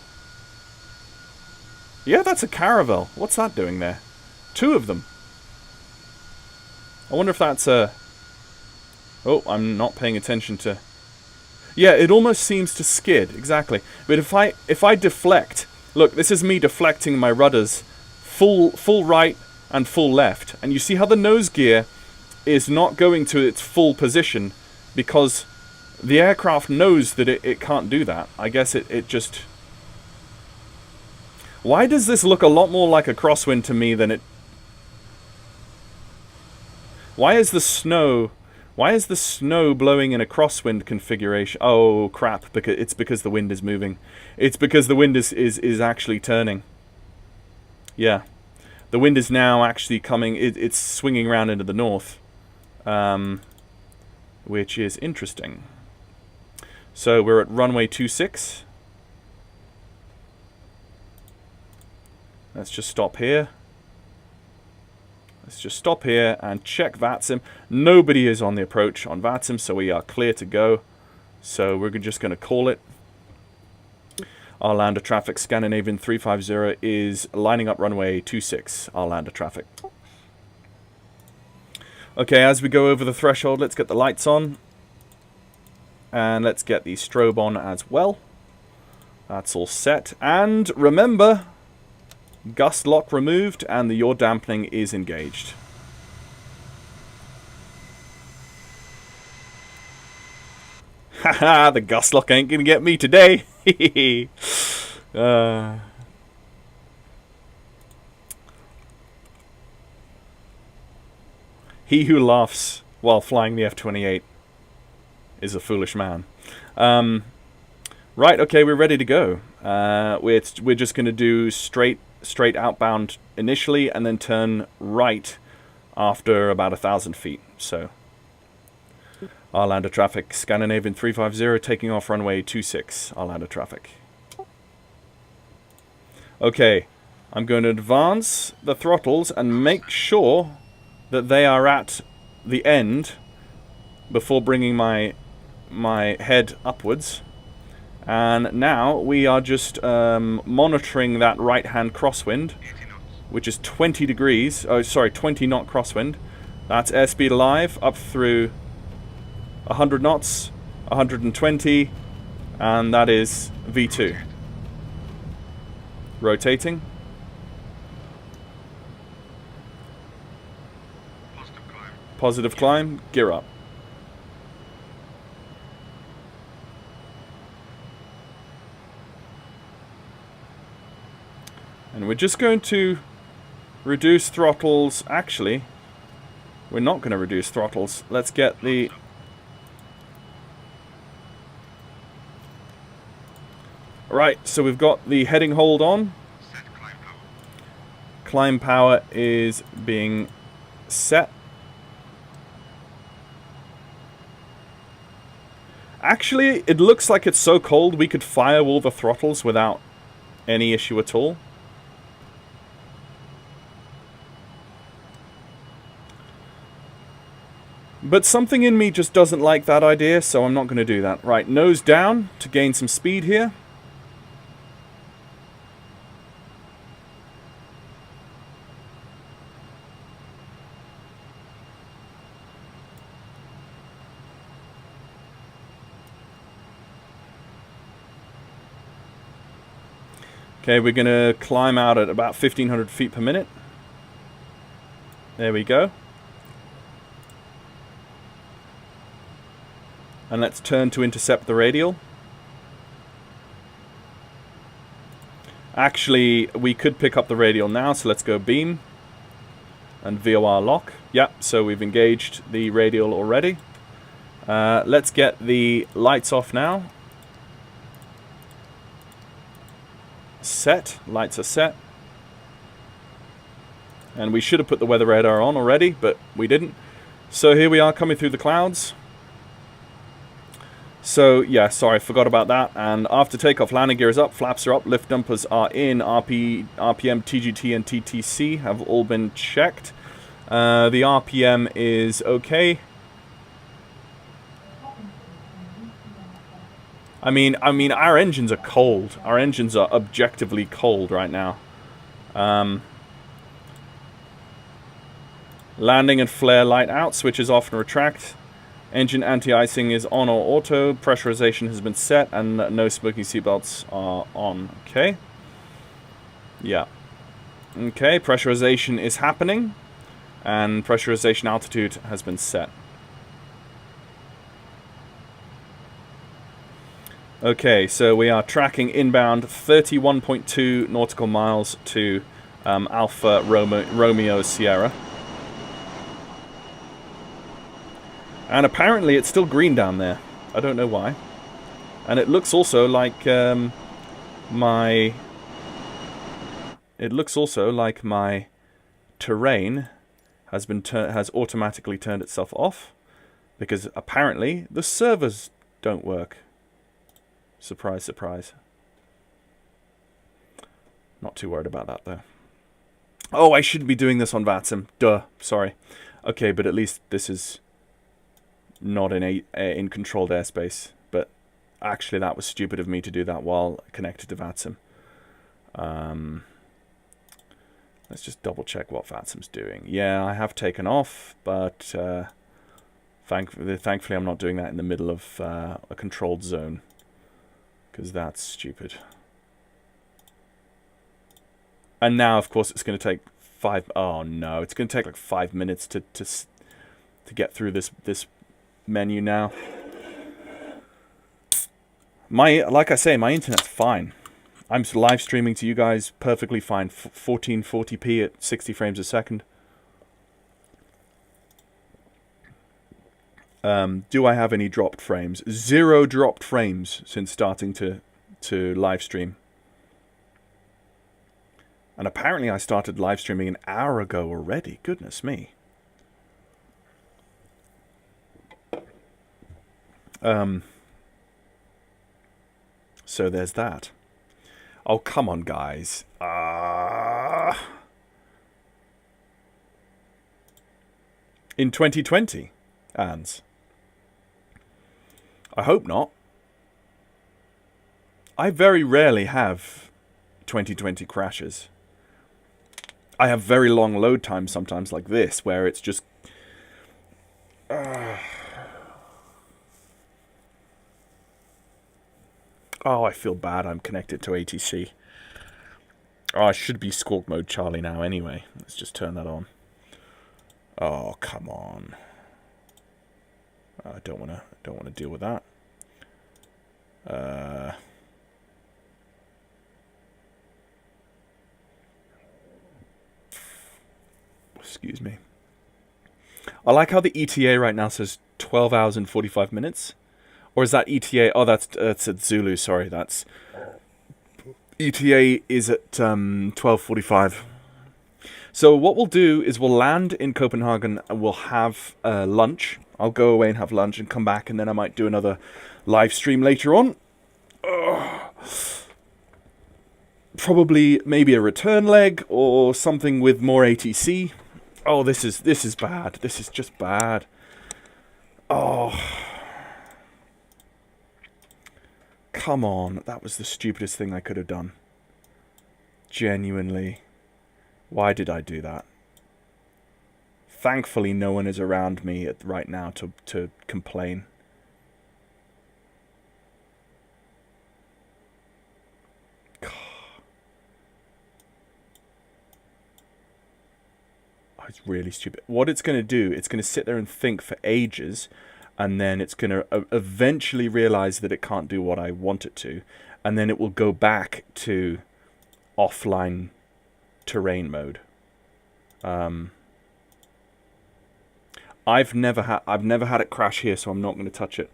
Yeah, that's a Caravel. What's that doing there? Two of them. I wonder if that's a... Oh, I'm not paying attention to... Yeah, it almost seems to skid, exactly. But if I deflect... Look, this is me deflecting my rudders full right and full left. And you see how the nose gear is not going to its full position because the aircraft knows that it can't do that. I guess it just... Why does this look a lot more like a crosswind to me than it... Why is the snow blowing in a crosswind configuration? Oh, crap, it's because the wind is moving. It's because the wind is actually turning. Yeah. The wind is now actually coming, it's swinging around into the north. Which is interesting. So we're at runway 26. Let's just stop here. Let's just stop here and check VATSIM. Nobody is on the approach on VATSIM, so we are clear to go. So we're just going to call it. Arlanda traffic, Scandinavian 350 is lining up runway 26, Arlanda traffic. Okay, as we go over the threshold, let's get the lights on. And let's get the strobe on as well. That's all set. And remember... Gust lock removed and the yaw dampening is engaged. Haha, the gust lock ain't gonna get me today. He who laughs while flying the F-28 is a foolish man. Right, okay, we're ready to go. We're just gonna do straight outbound initially and then turn right after about 1,000 feet. So Arlanda traffic, Scandinavian 350 taking off runway 26, Arlanda traffic. Okay, I'm going to advance the throttles and make sure that they are at the end before bringing my head upwards. And now we are just monitoring that right-hand crosswind, which is 20 degrees. Oh, sorry, 20 knot crosswind. That's airspeed alive up through 100 knots, 120, and that is V2. Rotating. Positive climb, gear up. We're just going to reduce throttles. Actually, we're not going to reduce throttles. Let's get the... Right, so we've got the heading hold on. Climb power is being set. Actually, it looks like it's so cold we could fire all the throttles without any issue at all. But something in me just doesn't like that idea, so I'm not going to do that. Right, nose down to gain some speed here. Okay, we're going to climb out at about 1,500 feet per minute. There we go. And let's turn to intercept the radial. Actually, we could pick up the radial now, so let's go beam. And VOR lock. Yep, so we've engaged the radial already. Let's get the lights off now. Set. Lights are set. And we should have put the weather radar on already, but we didn't. So here we are coming through the clouds. So yeah, sorry, forgot about that. And after takeoff, landing gear is up, flaps are up, lift dampers are in, RPM, TGT, and TTC have all been checked. The RPM is okay. I mean, our engines are cold. Our engines are objectively cold right now. Landing and flare light out, switches off and retract. Engine anti-icing is on or auto. Pressurization has been set, and no smoking seatbelts are on. Okay. Yeah. Okay, pressurization is happening, and pressurization altitude has been set. Okay, so we are tracking inbound 31.2 nautical miles to Alpha Romeo Sierra. And apparently it's still green down there. I don't know why. And it looks also like my terrain has automatically turned itself off, because apparently the servers don't work. Surprise, surprise. Not too worried about that, though. Oh, I shouldn't be doing this on VATSIM. Duh. Sorry. Okay, but at least this is not in controlled airspace. But actually, that was stupid of me to do that while connected to VATSIM. Let's just double check what VATSIM's doing. Yeah, I have taken off, but thankfully I'm not doing that in the middle of a controlled zone, because that's stupid. And now, of course, it's going to take oh no, it's going to take like 5 minutes to get through this menu now. Like I say, my internet's fine. I'm live streaming to you guys perfectly fine, 1440p at 60 frames a second. Do I have any dropped frames? 0 dropped frames since starting to live stream. And apparently I started live streaming an hour ago already. Goodness me. So there's that. Oh, come on, guys. In 2020, Ans. I hope not. I very rarely have 2020 crashes. I have very long load times sometimes like this, where it's just... Oh, I feel bad I'm connected to ATC. Oh, I should be Squawk Mode Charlie now anyway. Let's just turn that on. Oh, come on. I don't want to deal with that. Excuse me. I like how the ETA right now says 12 hours and 45 minutes. Or is that ETA? Oh, that's at Zulu. Sorry, that's ETA is at 12:45. So what we'll do is we'll land in Copenhagen and we'll have lunch. I'll go away and have lunch and come back, and then I might do another live stream later on. Probably maybe a return leg or something with more ATC. Oh, this is bad. This is just bad. Oh. Come on. That was the stupidest thing I could have done. Genuinely. Why did I do that? Thankfully, no one is around me right now to complain. It's really stupid. What it's going to do, it's going to sit there and think for ages, and then it's going to eventually realize that it can't do what I want it to, and then it will go back to offline terrain mode. I've never had it crash here, so I'm not going to touch it.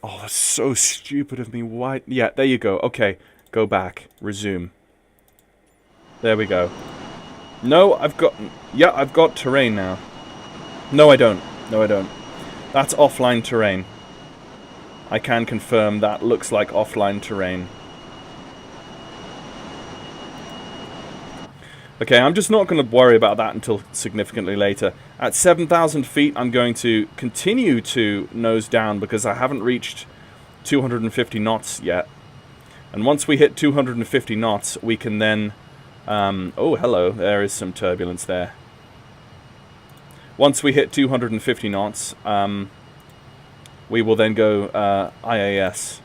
Oh, that's so stupid of me. Why? Yeah, there you go. Okay, go back, resume. There we go. No, I've got terrain now. No, I don't. No, I don't. That's offline terrain. I can confirm that looks like offline terrain. Okay, I'm just not going to worry about that until significantly later. At 7,000 feet, I'm going to continue to nose down because I haven't reached 250 knots yet. And once we hit 250 knots, we can then... oh, hello. There is some turbulence there. Once we hit 250 knots, we will then go IAS.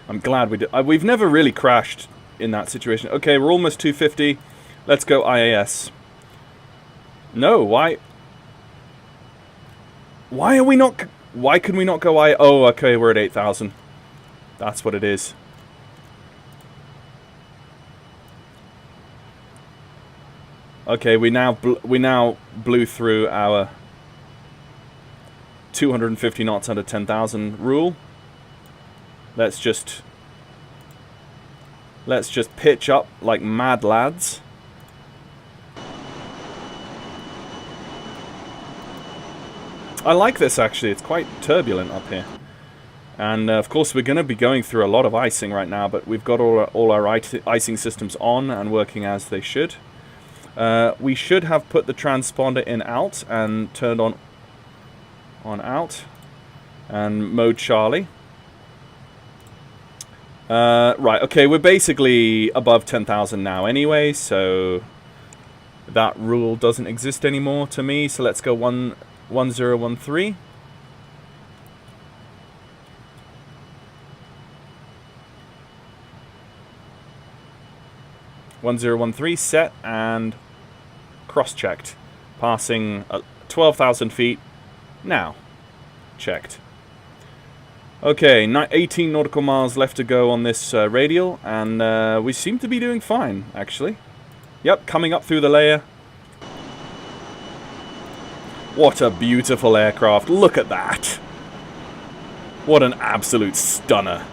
I'm glad we did. We've never really crashed in that situation. Okay, we're almost 250. Let's go IAS. No, why? Why are we not... Why can we not go I... Oh, okay, we're at 8,000. That's what it is. Okay, we now blew through our 250 knots under 10,000 rule. Let's just pitch up like mad lads. I like this actually. It's quite turbulent up here, and of course we're going to be going through a lot of icing right now. But we've got all our icing systems on and working as they should. We should have put the transponder in alt and turned on out and mode Charlie. Right, okay, we're basically above 10,000 now anyway, so that rule doesn't exist anymore to me. So let's go 1013. Set and cross-checked. Passing 12,000 feet. Now. Checked. Okay, 18 nautical miles left to go on this radial, and we seem to be doing fine, actually. Yep, coming up through the layer. What a beautiful aircraft. Look at that. What an absolute stunner.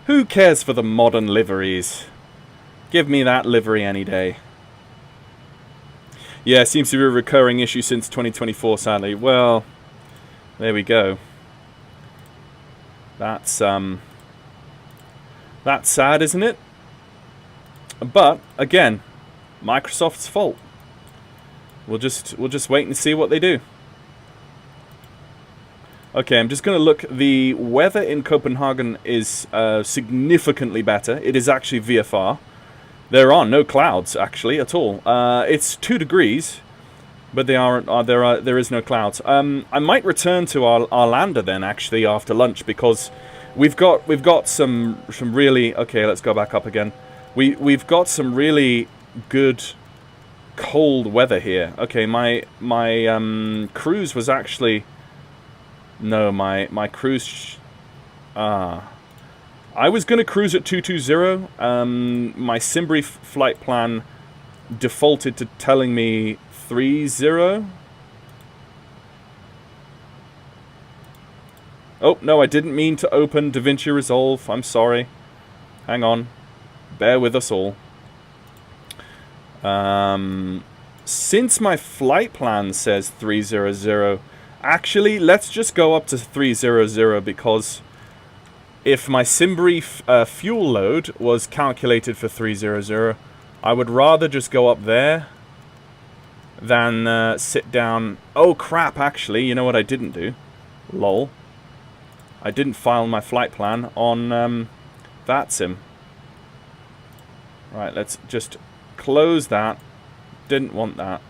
Who cares for the modern liveries? Give me that livery any day. Yeah, seems to be a recurring issue since 2024, sadly. Well, there we go. That's sad, isn't it? But again, Microsoft's fault. We'll just wait and see what they do. Okay, I'm just going to look. The weather in Copenhagen is significantly better. It is actually VFR. There are no clouds, actually, at all. It's 2 degrees, but there is no clouds. I might return to our lander then, actually, after lunch, because We've got some really, okay, let's go back up again. We've got some really good cold weather here. Okay, my cruise was actually, no, my cruise, I was going to cruise at 220. My Simbrief flight plan defaulted to telling me 30. Oh, no, I didn't mean to open DaVinci Resolve. I'm sorry. Hang on. Bear with us all. Since my flight plan says 300, actually, let's just go up to 300 because if my Simbrief fuel load was calculated for 300, I would rather just go up there than sit down. Oh, crap, actually, you know what I didn't do? Lol. I didn't file my flight plan on VATSIM. Right, let's just close that. Didn't want that.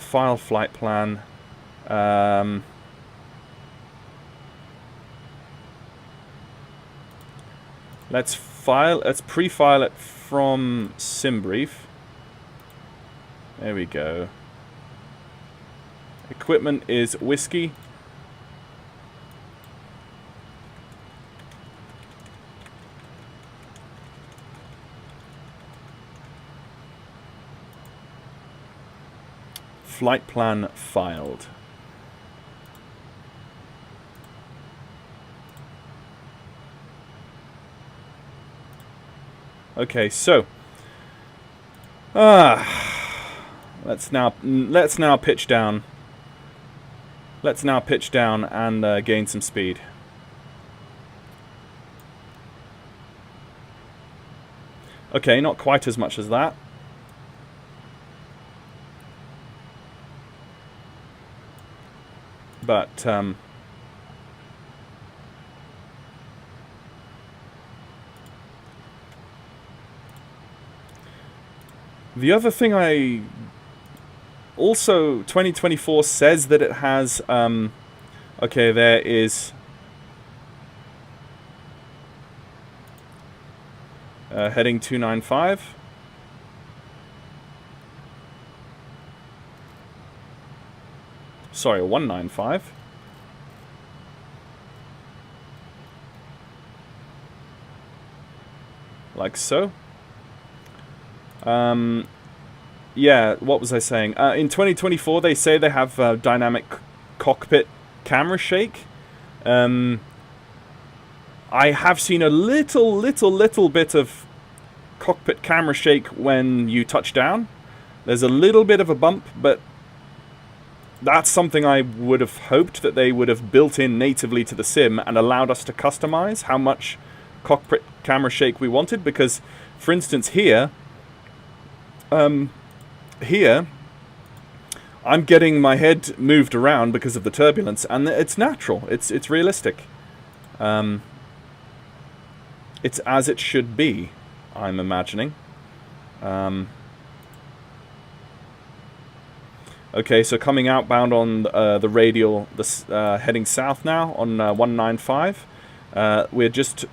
File flight plan. Let's pre-file it from Simbrief. There we go. Equipment is whiskey. Flight plan filed. Okay, so let's now pitch down. Let's now pitch down and gain some speed. Okay, not quite as much as that. But the other thing also 2024 says that it has okay, there is heading 295. Sorry, 195. Like so. Yeah, what was I saying? In 2024, they say they have dynamic cockpit camera shake. I have seen a little bit of cockpit camera shake when you touch down. There's a little bit of a bump, but that's something I would have hoped that they would have built in natively to the sim and allowed us to customize how much cockpit camera shake we wanted. Because, for instance, here I'm getting my head moved around because of the turbulence, and it's natural. It's realistic. It's as it should be, I'm imagining. Okay, so coming outbound on the radial, heading south now on 195. We just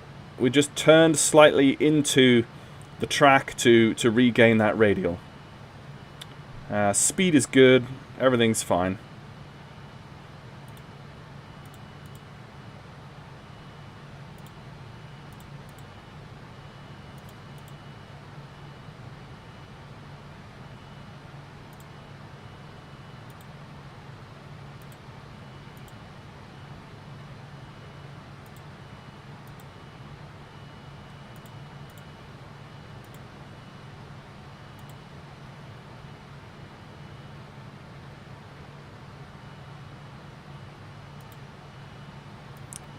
turned slightly into the track to regain that radial. Speed is good. Everything's fine.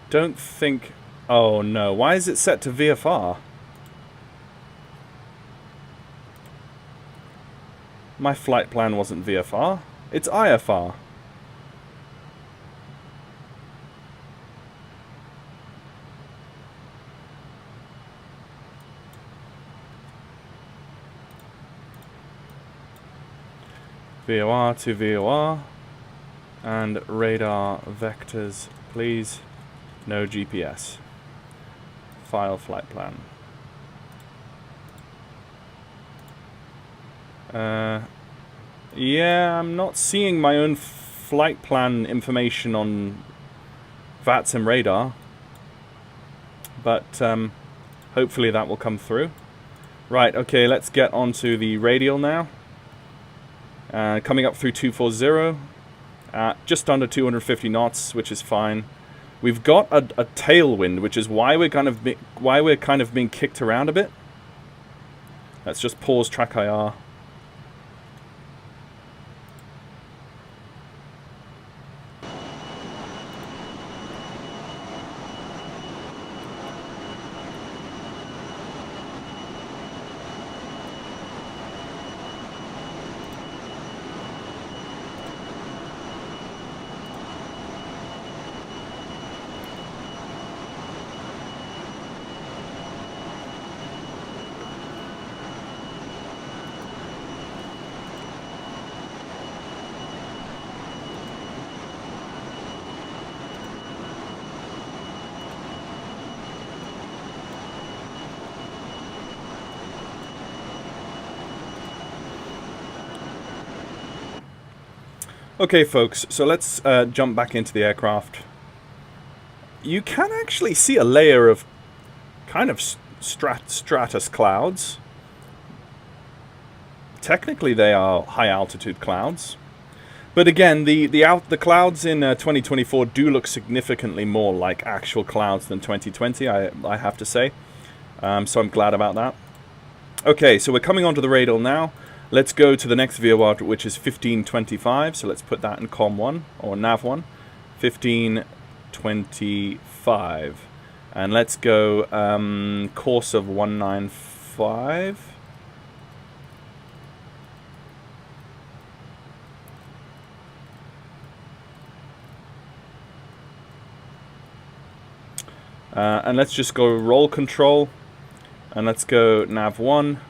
Don't think... Oh no, why is it set to VFR? My flight plan wasn't VFR, it's IFR. VOR to VOR, and radar vectors, please. No GPS. File flight plan. Yeah, I'm not seeing my own flight plan information on VATSIM radar, but hopefully that will come through. Right, okay, let's get onto the radial now. Coming up through 240 at just under 250 knots, which is fine. We've got a tailwind, which is why we're kind of being kicked around a bit. Let's just pause track IR. Okay, folks, so let's jump back into the aircraft. You can actually see a layer of kind of stratus clouds. Technically, they are high-altitude clouds. But again, the clouds in 2024 do look significantly more like actual clouds than 2020, I have to say. So I'm glad about that. Okay, so we're coming onto the radial now. Let's go to the next VOR, which is 1525. So let's put that in COM 1, or NAV 1. 1525. And let's go course of 195. And let's just go roll control. And let's go NAV 1.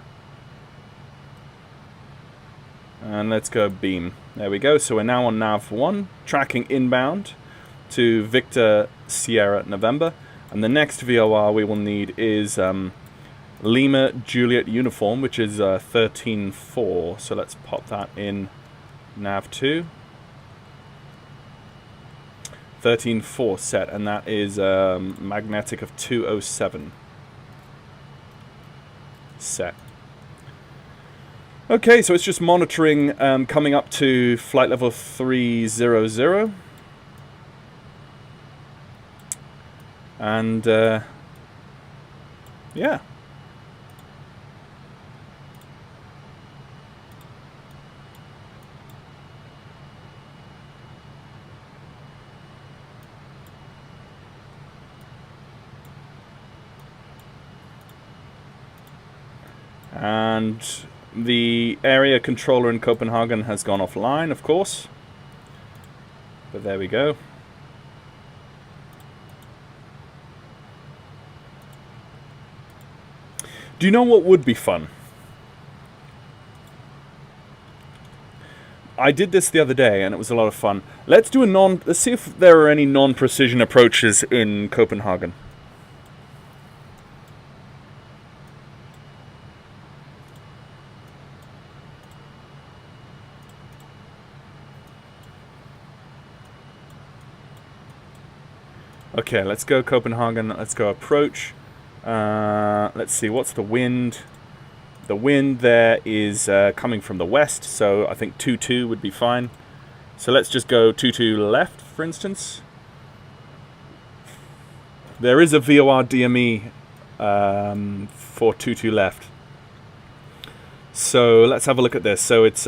And let's go beam. There we go. So we're now on NAV 1, tracking inbound to Victor Sierra November. And the next VOR we will need is Lima Juliet Uniform, which is 13.4. So let's pop that in NAV 2. 13.4 set, and that is magnetic of 207 set. Okay, so it's just monitoring coming up to flight level 300. And, yeah. And the area controller in Copenhagen has gone offline, of course. But there we go. Do you know what would be fun? I did this the other day and it was a lot of fun. Let's see if there are any non-precision approaches in Copenhagen. Okay, let's go Copenhagen, let's go approach. Let's see, what's the wind? The wind there is coming from the west, so I think 2-2 would be fine. So let's just go 2-2 left, for instance. There is a VOR DME for 2-2 left. So let's have a look at this. So it's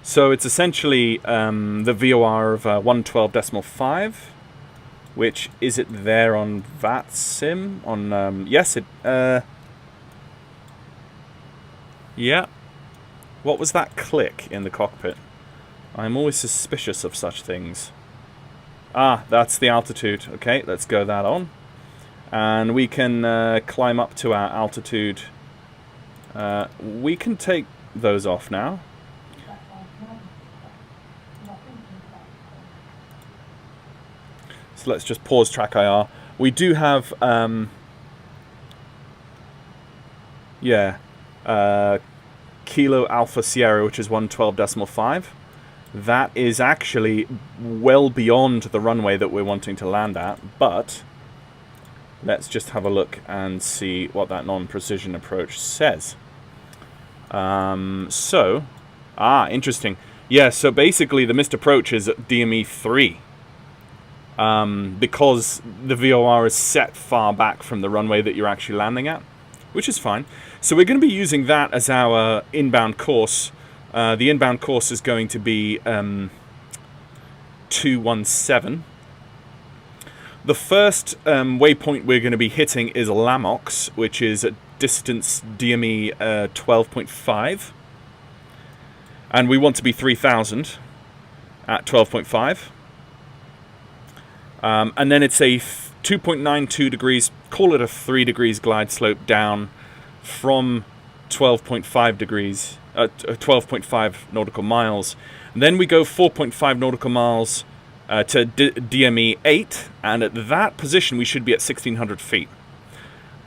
so it's essentially the VOR of 112.5, which is it there on VATSIM? On yes, it. Yeah. What was that click in the cockpit? I'm always suspicious of such things. Ah, that's the altitude. Okay, let's go that on. And we can climb up to our altitude. We can take those off now. So let's just pause track IR. We do have, Kilo Alpha Sierra, which is 112.5. That is actually well beyond the runway that we're wanting to land at, but let's just have a look and see what that non-precision approach says. Interesting. Yeah, so basically the missed approach is at DME 3. Because the VOR is set far back from the runway that you're actually landing at, which is fine. So we're going to be using that as our inbound course. The inbound course is going to be 217. The first waypoint we're going to be hitting is Lamox, which is at distance DME 12.5. And we want to be 3,000 at 12.5. And then it's a 2.92 degrees, call it a 3 degrees glide slope down from 12.5 degrees, 12.5 nautical miles. And then we go 4.5 nautical miles to DME 8, and at that position we should be at 1,600 feet.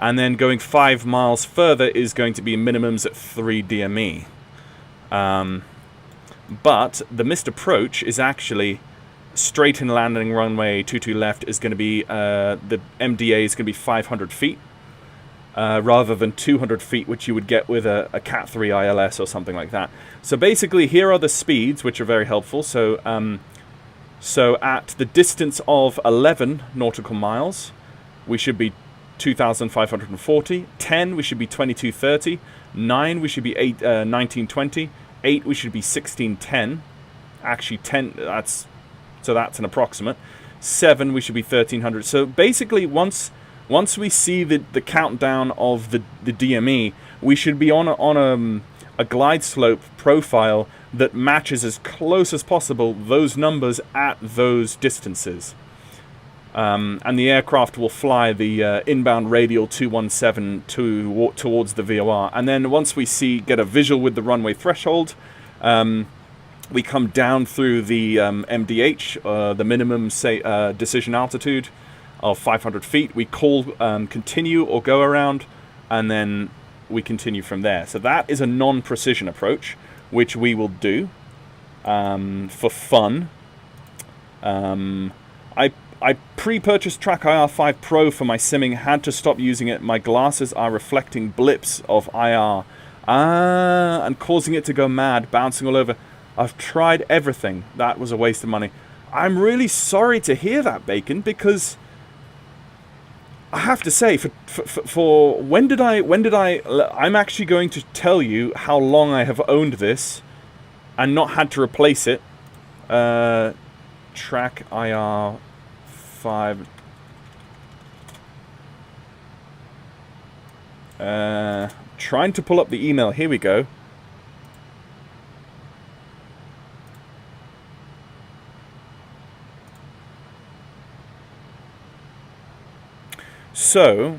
And then going 5 miles further is going to be minimums at 3 DME. But the missed approach is actually straight in landing runway 22 left is going to be, the MDA is going to be 500 feet, rather than 200 feet, which you would get with a Cat 3 ILS or something like that. So basically, here are the speeds, which are very helpful. So, so at the distance of 11 nautical miles, we should be 2,540. 10, we should be 2,230. 9, we should be 1920. 8, we should be 1610. Actually, 10, that's an approximate. 7, we should be 1,300. So basically, once we see the countdown of the DME, we should be on a glide slope profile that matches as close as possible those numbers at those distances. And the aircraft will fly the inbound radial 217 towards the VOR. And then once we get a visual with the runway threshold, we come down through the MDH, the minimum decision altitude of 500 feet. We call continue or go around, and then we continue from there. So that is a non-precision approach, which we will do for fun. I pre-purchased Track IR 5 Pro for my simming, had to stop using it. My glasses are reflecting blips of IR. And causing it to go mad, bouncing all over. I've tried everything. That was a waste of money. I'm really sorry to hear that, Bacon, because I have to say, for when did I, I'm actually going to tell you how long I have owned this and not had to replace it. Track IR 5. Trying to pull up the email. Here we go. So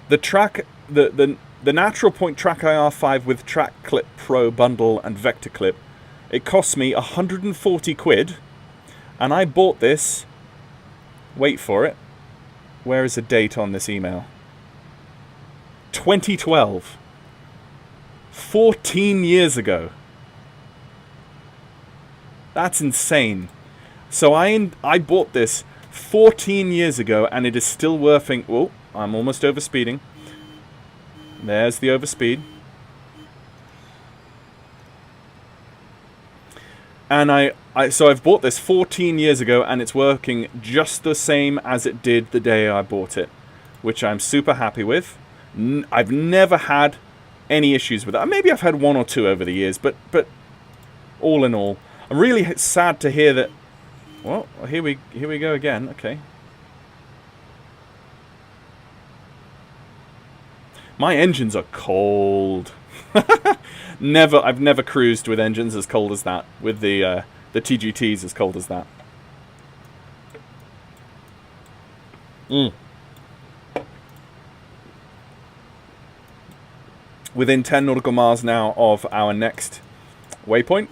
the Natural Point Track IR 5 with Track Clip Pro bundle and Vector Clip, it cost me 140 quid, and I bought this, wait for it, where is the date on this email? 2012. 14 years ago. That's insane. So I bought this 14 years ago, and it is still working. Oh, I'm almost overspeeding. There's the overspeed. And so I've bought this 14 years ago, and it's working just the same as it did the day I bought it, which I'm super happy with. I've never had any issues with it. Maybe I've had one or two over the years, but all in all, I'm really sad to hear that. Well, here we go again. Okay. My engines are cold. I've never cruised with engines as cold as that. With the TGTs as cold as that. within 10 nautical miles now of our next waypoint.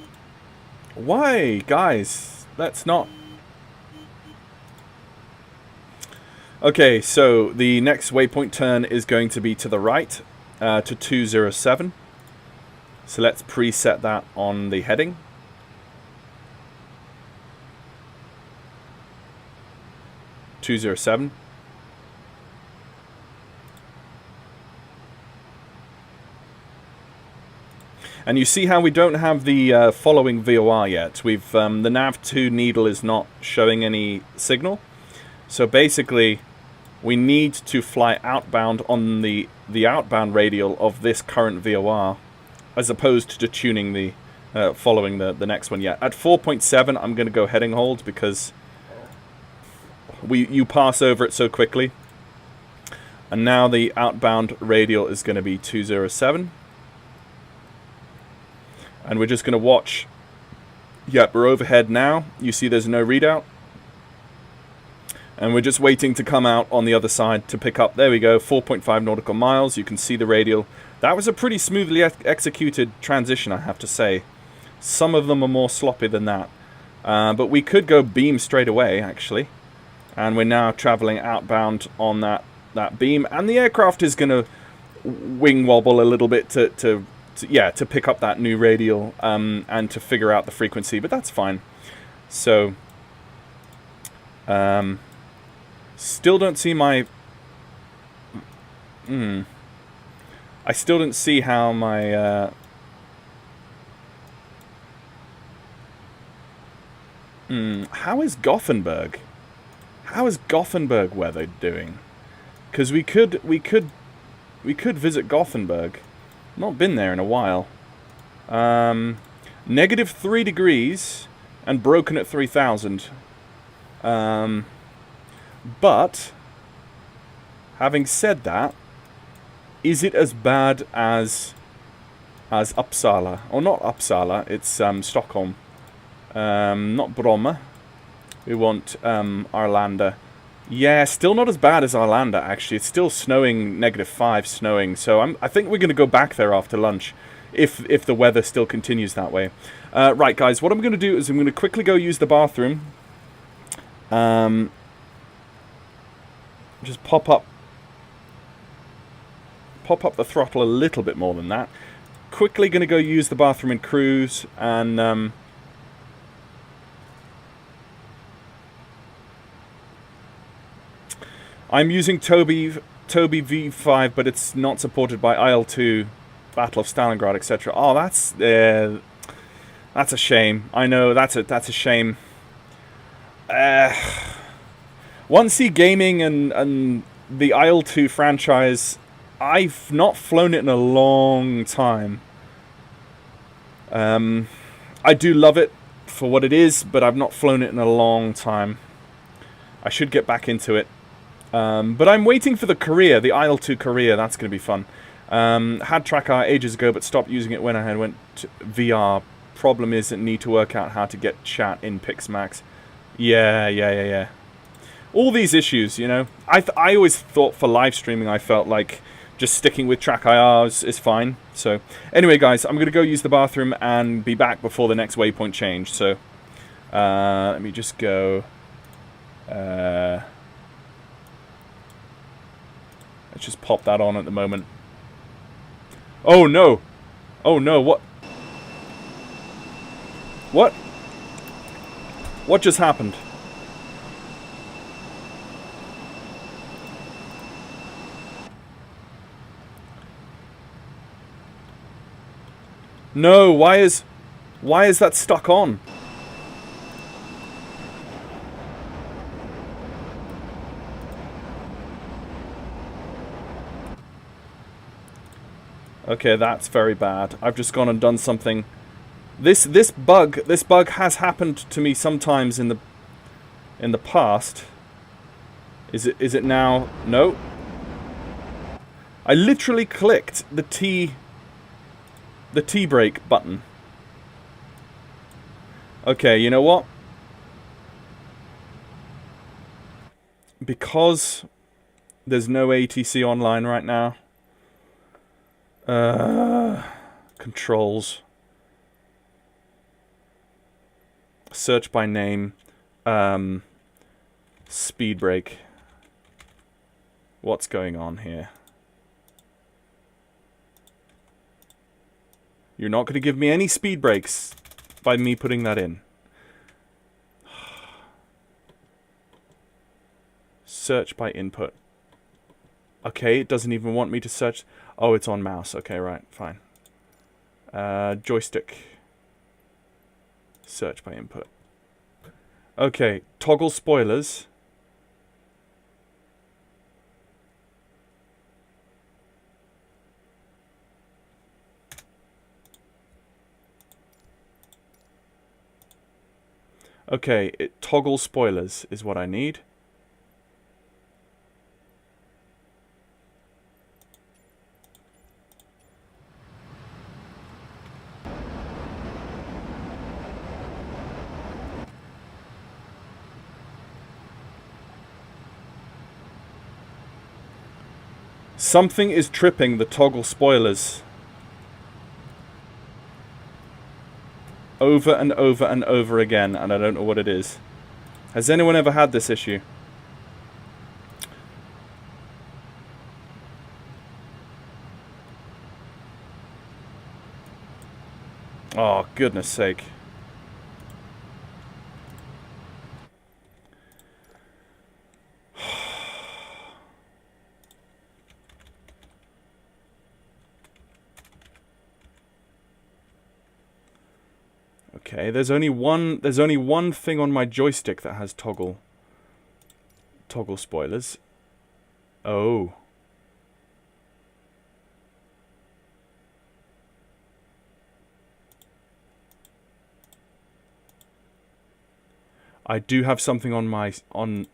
Why, guys? Let's not... Okay, so the next waypoint turn is going to be to the right, to 207. So let's preset that on the heading. (207). And you see how we don't have the following VOR yet. We've the nav2 needle is not showing any signal. So basically, we need to fly outbound on the outbound radial of this current VOR, as opposed to tuning the following the next one yet. At 4.7, I'm going to go heading hold because you pass over it so quickly. And now the outbound radial is going to be 207. And we're just going to watch. Yep, we're overhead now. You see there's no readout. And we're just waiting to come out on the other side to pick up. There we go, 4.5 nautical miles. You can see the radial. That was a pretty smoothly executed transition, I have to say. Some of them are more sloppy than that. But we could go beam straight away, actually. And we're now traveling outbound on that beam. And the aircraft is going to wing wobble a little bit to pick up that new radial and to figure out the frequency. But that's fine. So... still don't see my... I still don't see how my... How is Gothenburg? How is Gothenburg weather doing? Because we could visit Gothenburg. Not been there in a while. -3 degrees and broken at 3,000. But, having said that, is it as bad as Uppsala? Or not Uppsala, it's Stockholm. Not Bromma. We want Arlanda. Yeah, still not as bad as Arlanda, actually. It's still snowing, -5 snowing. So I think we're going to go back there after lunch, if the weather still continues that way. Right, guys, what I'm going to do is I'm going to quickly go use the bathroom. Just pop up the throttle a little bit more than that. Quickly going to go use the bathroom in cruise, and I'm using Toby V5, but it's not supported by IL-2, Battle of Stalingrad, etc. Oh, that's a shame. I know, that's a shame. 1C Gaming and the IL-2 franchise, I've not flown it in a long time. I do love it for what it is, but I've not flown it in a long time. I should get back into it. But I'm waiting for the Korea, the IL-2 Korea. That's going to be fun. Had TrackR ages ago, but stopped using it when I went to VR. Problem is, I need to work out how to get chat in Pixmax. Yeah. All these issues, you know. I always thought for live streaming, I felt like just sticking with TrackIR is fine. So, anyway, guys, I'm going to go use the bathroom and be back before the next waypoint change. So, let me just go... let's just pop that on at the moment. Oh, no! Oh, no, what? What? What just happened? No, why is that stuck on? Okay, that's very bad. I've just gone and done something. This bug has happened to me sometimes in the past. Is it now? No. I literally clicked the T brake button. Okay, you know what? Because there's no ATC online right now, Controls. Search by name. Speed brake. What's going on here? You're not going to give me any speed brakes by me putting that in. Search by input. Okay, it doesn't even want me to search. Oh, it's on mouse. Okay, right, fine. Joystick. Search by input. Okay, toggle spoilers. Okay, toggle spoilers is what I need. Something is tripping the toggle spoilers. Over and over and over again, and I don't know what it is. Has anyone ever had this issue? Oh, goodness sake. Okay, there's only one thing on my joystick that has toggle spoilers. Oh. I do have something on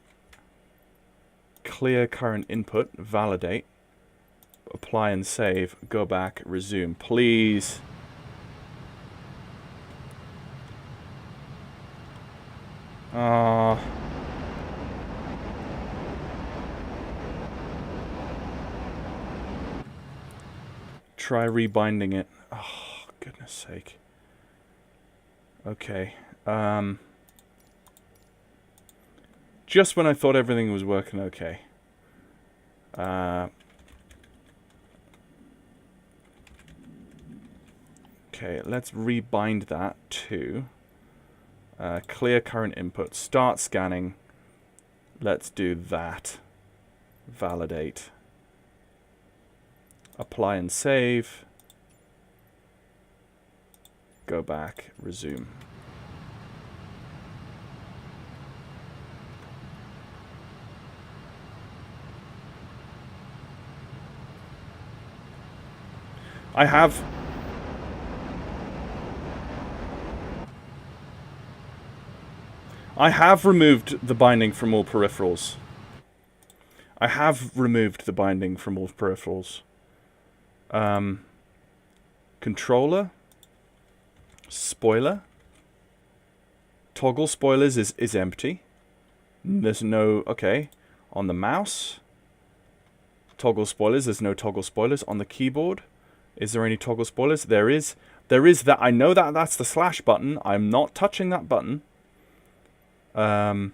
clear current input, validate, apply and save, go back, resume, please. Try rebinding it. Oh, goodness sake. Okay. Just when I thought everything was working okay. Okay, let's rebind that to clear current input. Start scanning. Let's do that. Validate. Apply and save. Go back. Resume. I have removed the binding from all peripherals. I have removed the binding from all peripherals. Controller. Spoiler. Toggle spoilers is empty. There's no... Okay. On the mouse. Toggle spoilers. There's no toggle spoilers. On the keyboard. Is there any toggle spoilers? There is. There is that. I know that that's the slash button. I'm not touching that button. One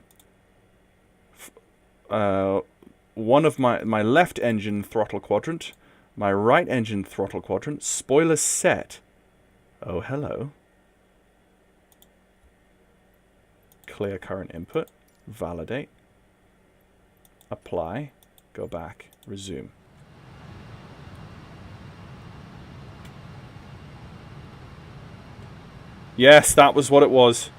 of my left engine throttle quadrant, my right engine throttle quadrant, spoiler set. Oh, hello. Clear current input, validate, apply, go back, resume. Yes, that was what it was.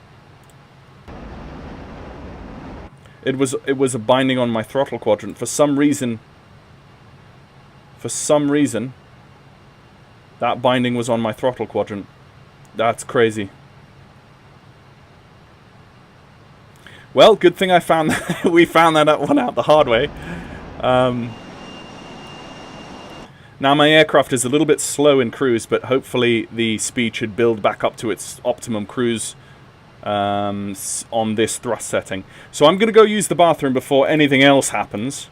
It was a binding on my throttle quadrant. For some reason, that binding was on my throttle quadrant. That's crazy. Well, good thing I found that we found that one out the hard way. Now my aircraft is a little bit slow in cruise, but hopefully the speed should build back up to its optimum cruise on this thrust setting. So I'm going to go use the bathroom before anything else happens,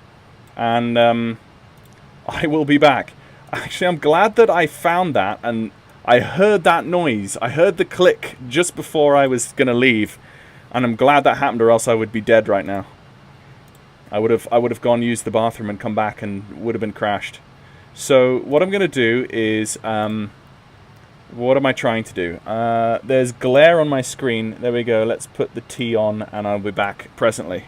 and I will be back. Actually, I'm glad that I found that, and I heard that noise. I heard the click just before I was going to leave, and I'm glad that happened, or else I would be dead right now. I would have gone use the bathroom and come back and would have been crashed. So what I'm going to do is, what am I trying to do? There's glare on my screen. There we go. Let's put the T on, and I'll be back presently.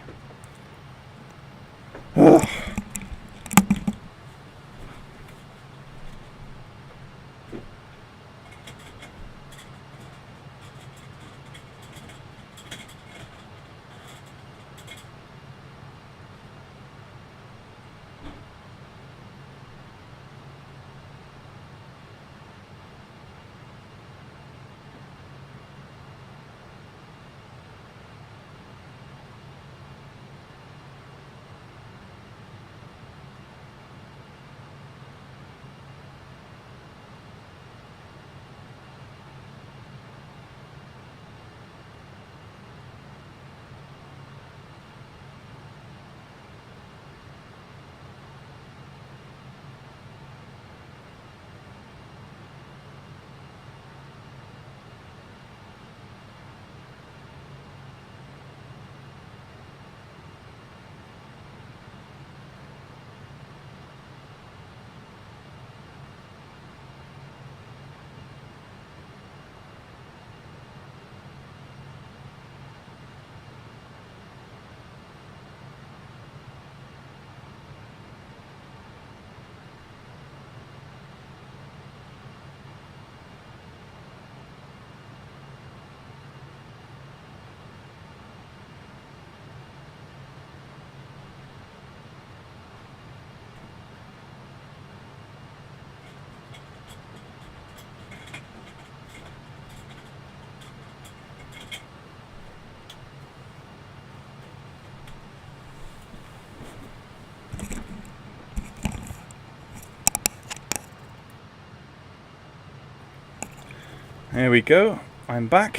There we go. I'm back.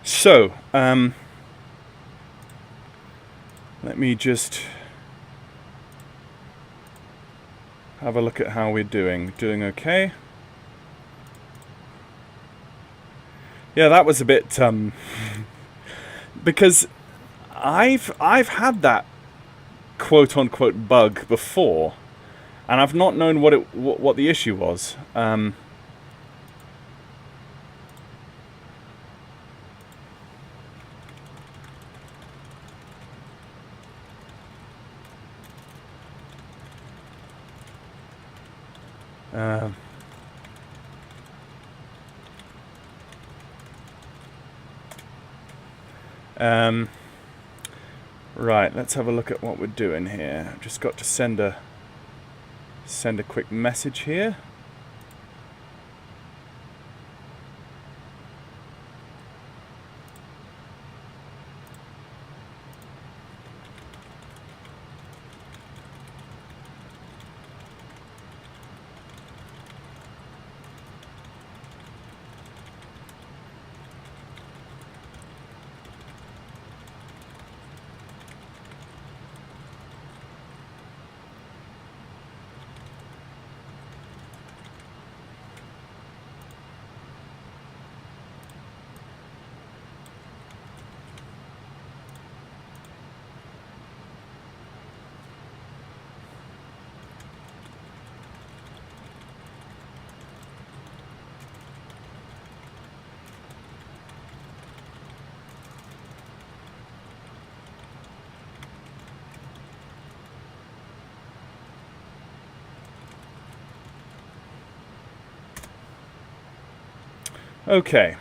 So, let me just have a look at how we're doing. Doing okay? Yeah, that was a bit because I've had that quote unquote bug before, and I've not known what the issue was. Right, let's have a look at what we're doing here. I've just got to send a quick message here. Okay.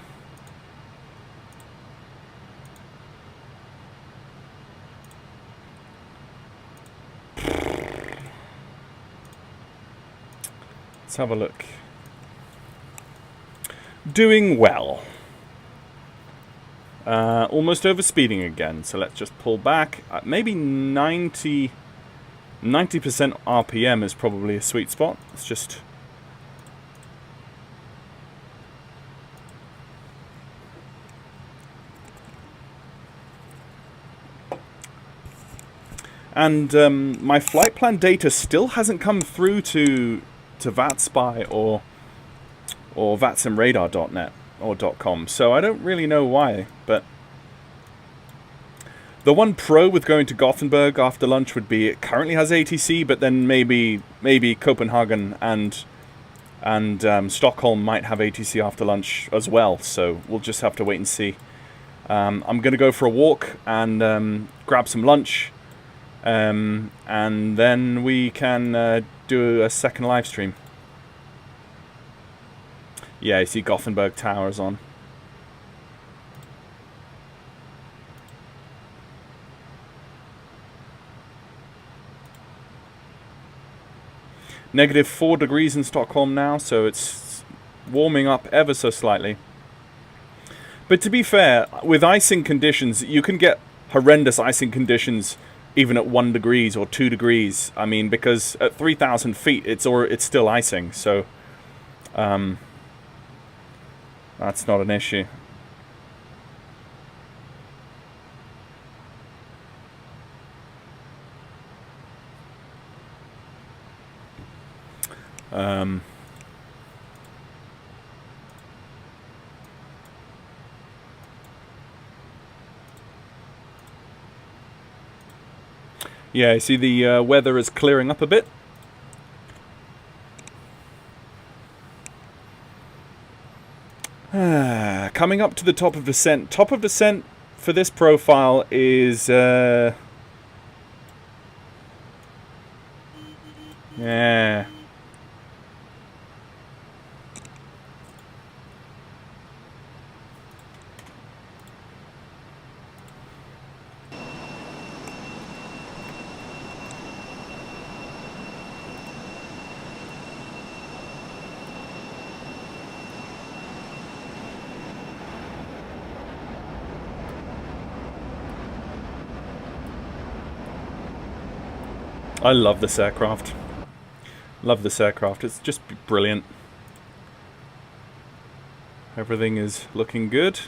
Let's have a look. Doing well. Almost overspeeding again, so let's just pull back. Maybe 90% RPM is probably a sweet spot. Let's just... And my flight plan data still hasn't come through to VATSPY or VATSIMradar.net or .com, so I don't really know why. But the one pro with going to Gothenburg after lunch would be it currently has ATC, but then maybe Copenhagen and Stockholm might have ATC after lunch as well. So we'll just have to wait and see. I'm going to go for a walk and grab some lunch, and then we can do a second live stream. Yeah, you see Gothenburg Towers on. -4 degrees in Stockholm now, so it's warming up ever so slightly. But to be fair, with icing conditions, you can get horrendous icing conditions even at 1 degrees or 2 degrees. I mean, because at 3,000 feet, it's still icing, so that's not an issue. Yeah, see the weather is clearing up a bit. Coming up to the top of descent. Top of descent for this profile is yeah. I love this aircraft. Love this aircraft. It's just brilliant. Everything is looking good.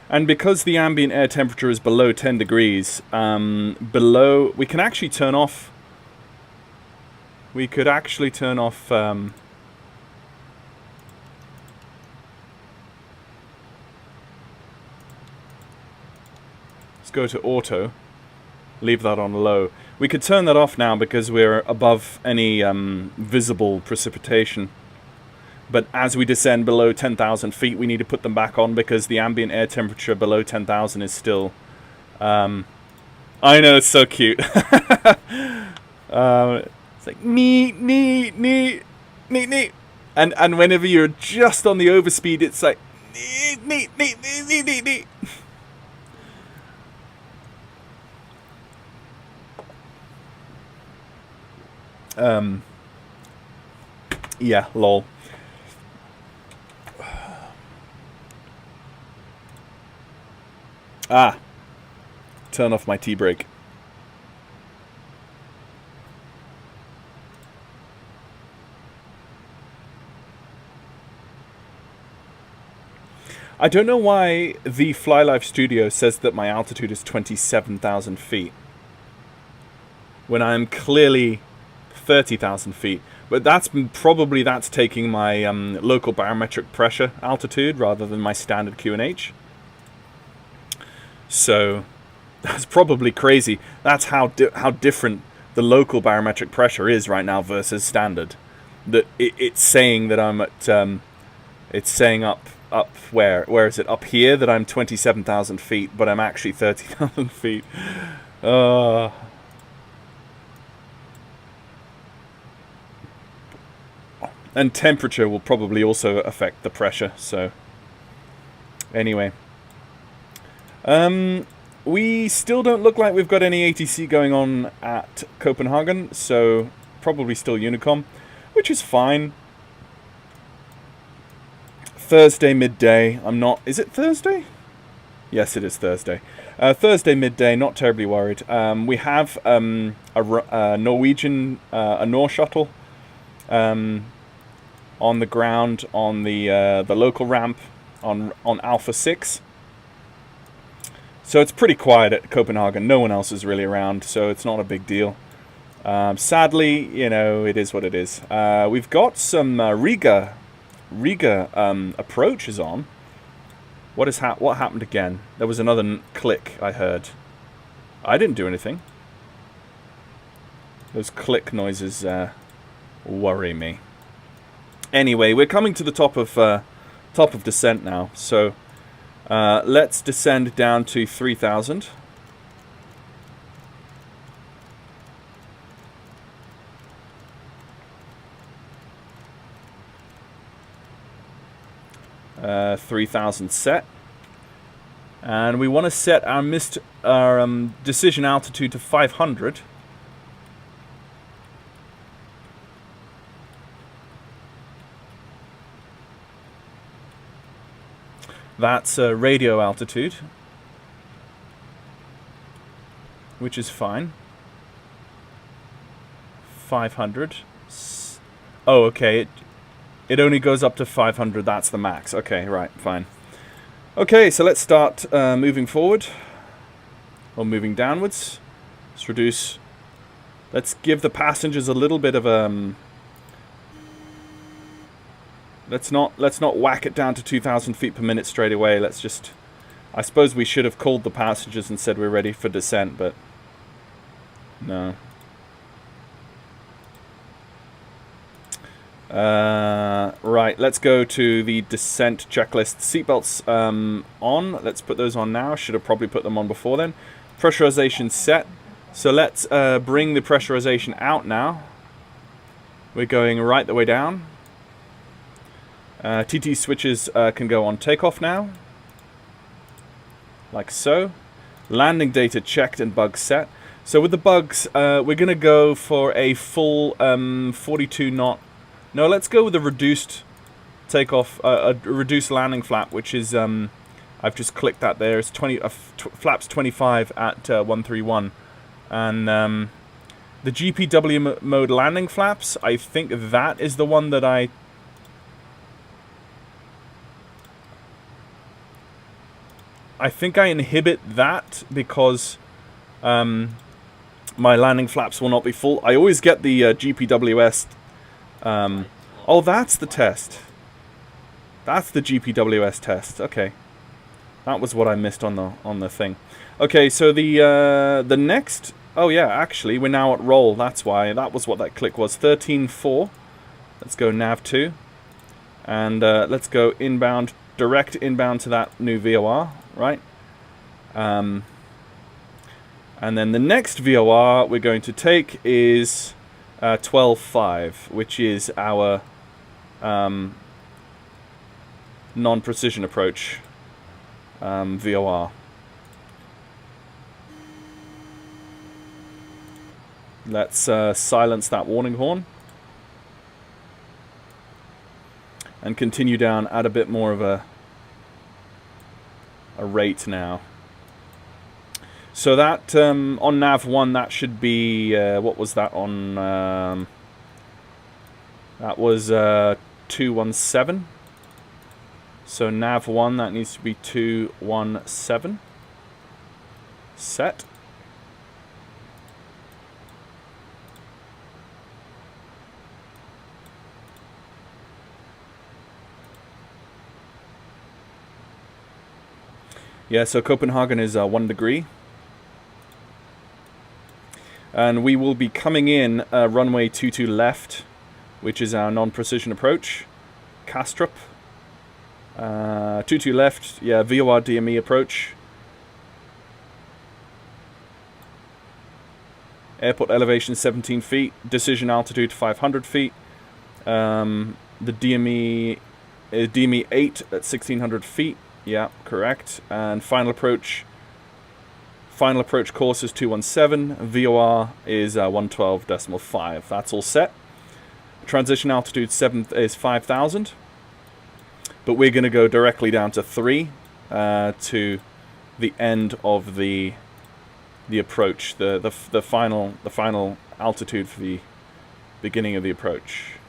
And because the ambient air temperature is below 10 degrees, we can actually turn off. We could actually turn off. Let's go to auto. Leave that on low. We could turn that off now because we're above any visible precipitation. But as we descend below 10,000 feet, we need to put them back on because the ambient air temperature below 10,000 is still... I know, it's so cute. It's like, neat, neat, neat, neat, neat. And whenever you're just on the overspeed, it's like, neat, neat, neat, neat, neat, neat, neat. Yeah, lol. Turn off my tea break. I don't know why the FlyLife Studio says that my altitude is 27,000 feet when I'm clearly 30,000 feet, but that's taking my local barometric pressure altitude rather than my standard QNH. So that's probably crazy. That's how different the local barometric pressure is right now versus standard. That it's saying that I'm at it's saying up where is it, up here, that I'm 27,000 feet, but I'm actually 30,000 feet. And temperature will probably also affect the pressure, so anyway. We still don't look like we've got any ATC going on at Copenhagen, so probably still Unicom, which is fine. Thursday midday, is it Thursday? Yes, it is Thursday. Thursday midday, not terribly worried. We have a Norwegian, a Nor shuttle, on the ground on the local ramp on Alpha 6. So it's pretty quiet at Copenhagen. No one else is really around, so it's not a big deal. Sadly, you know, it is what it is. We've got some Riga approaches on. What happened again? There was another click I heard. I didn't do anything. Those click noises worry me. Anyway, we're coming to the top of descent now. So let's descend down to 3,000. Uh, 3,000 set, and we want to set our decision altitude to 500. That's radio altitude, which is fine. 500. Oh, okay. It only goes up to 500. That's the max. Okay, right, fine. Okay, so let's start moving forward, or moving downwards. Let's reduce. Let's give the passengers a little bit of Let's not whack it down to 2,000 feet per minute straight away. Let's just. I suppose we should have called the passengers and said we're ready for descent, but no. Right, let's go to the descent checklist. Seatbelts on. Let's put those on now. Should have probably put them on before then. Pressurization set. So let's bring the pressurization out now. We're going right the way down. TT switches can go on takeoff now. Like so. Landing data checked and bugs set. So with the bugs, we're going to go for a full 42 knot. No, let's go with a reduced takeoff, a reduced landing flap, which is, I've just clicked that there. It's flaps 25 at 131. And the GPW mode landing flaps, I think that is the one that I think I inhibit that because my landing flaps will not be full. I always get the GPWS. Oh, that's the test. That's the GPWS test. Okay, that was what I missed on the thing. Okay, so the next. Oh yeah, actually we're now at roll. That's why. That was what that click was. 13.4. Let's go nav 2, and let's go inbound, direct inbound to that new VOR. Right. And then the next VOR we're going to take is 12.5, which is our non-precision approach VOR. Let's silence that warning horn and continue down at a bit more of a rate now. So that on nav 1, that should be what was that on? That was 217. So nav 1, that needs to be 217. Set. Yeah, so Copenhagen is 1 degree. And we will be coming in runway 22 left, which is our non-precision approach. Kastrup. 22 left, yeah, VOR DME approach. Airport elevation 17 feet. Decision altitude 500 feet. The DME is DME 8 at 1600 feet. Yeah, correct. And final approach course is 217. VOR is 112.5. That's all set. Transition altitude is 5,000. But we're going to go directly down to 3 to the end of the approach, the final altitude for the beginning of the approach.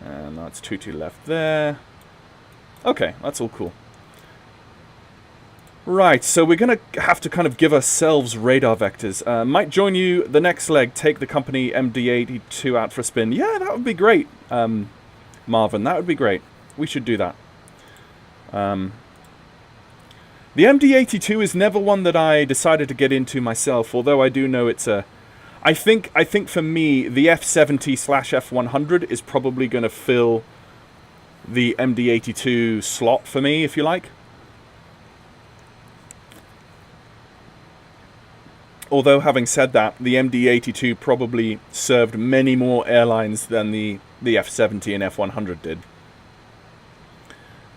And that's 22 left there. Okay, that's all cool. Right, so we're going to have to kind of give ourselves radar vectors. Might join you the next leg, take the company MD82 out for a spin. Yeah, that would be great, Marvin. That would be great. We should do that. The MD82 is never one that I decided to get into myself, although I do know it's a... I think for me, the F70/F100 is probably going to fill the MD82 slot for me, if you like. Although, having said that, the MD82 probably served many more airlines than the F70 and F100 did.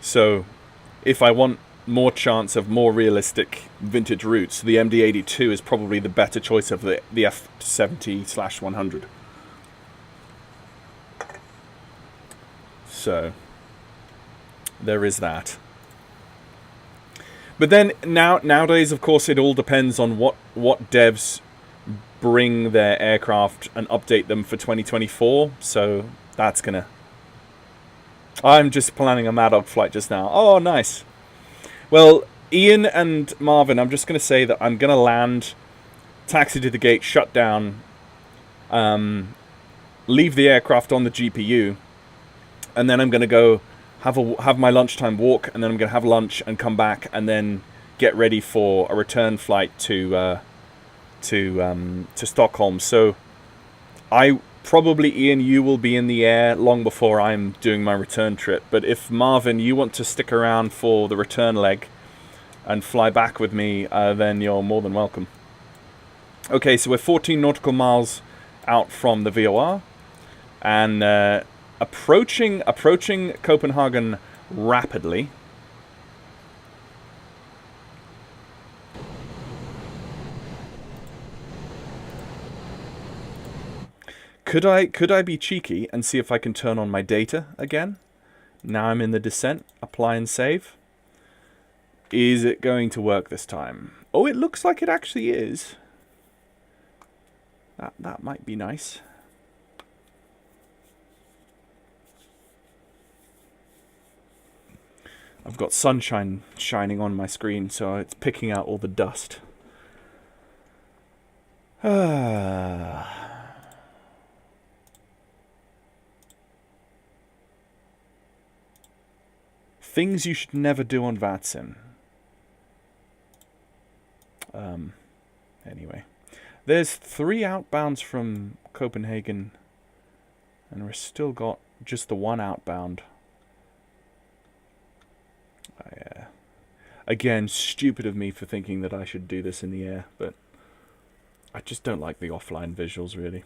So, if I want more chance of more realistic vintage routes, the MD82 is probably the better choice of the F70/100. So, there is that. But then nowadays, of course, it all depends on what devs bring their aircraft and update them for 2024. So that's gonna... I'm just planning a Mad Dog flight just now. Oh, nice. Well, Ian and Marvin, I'm just gonna say that I'm gonna land, taxi to the gate, shut down, leave the aircraft on the GPU, and then I'm gonna go have my lunchtime walk, and then I'm going to have lunch and come back and then get ready for a return flight to Stockholm. So I probably, Ian, you will be in the air long before I'm doing my return trip. But if Marvin, you want to stick around for the return leg and fly back with me, then you're more than welcome. Okay, so we're 14 nautical miles out from the VOR, and approaching Copenhagen rapidly. Could I be cheeky and see if I can turn on my data again? Now I'm in the descent. Apply and save. Is it going to work this time? Oh, it looks like it actually is. That might be nice. I've got sunshine shining on my screen, so it's picking out all the dust. Things you should never do on VATSIM. Anyway. There's 3 outbounds from Copenhagen, and we've still got just the 1 outbound. Again, stupid of me for thinking that I should do this in the air, but I just don't like the offline visuals, really.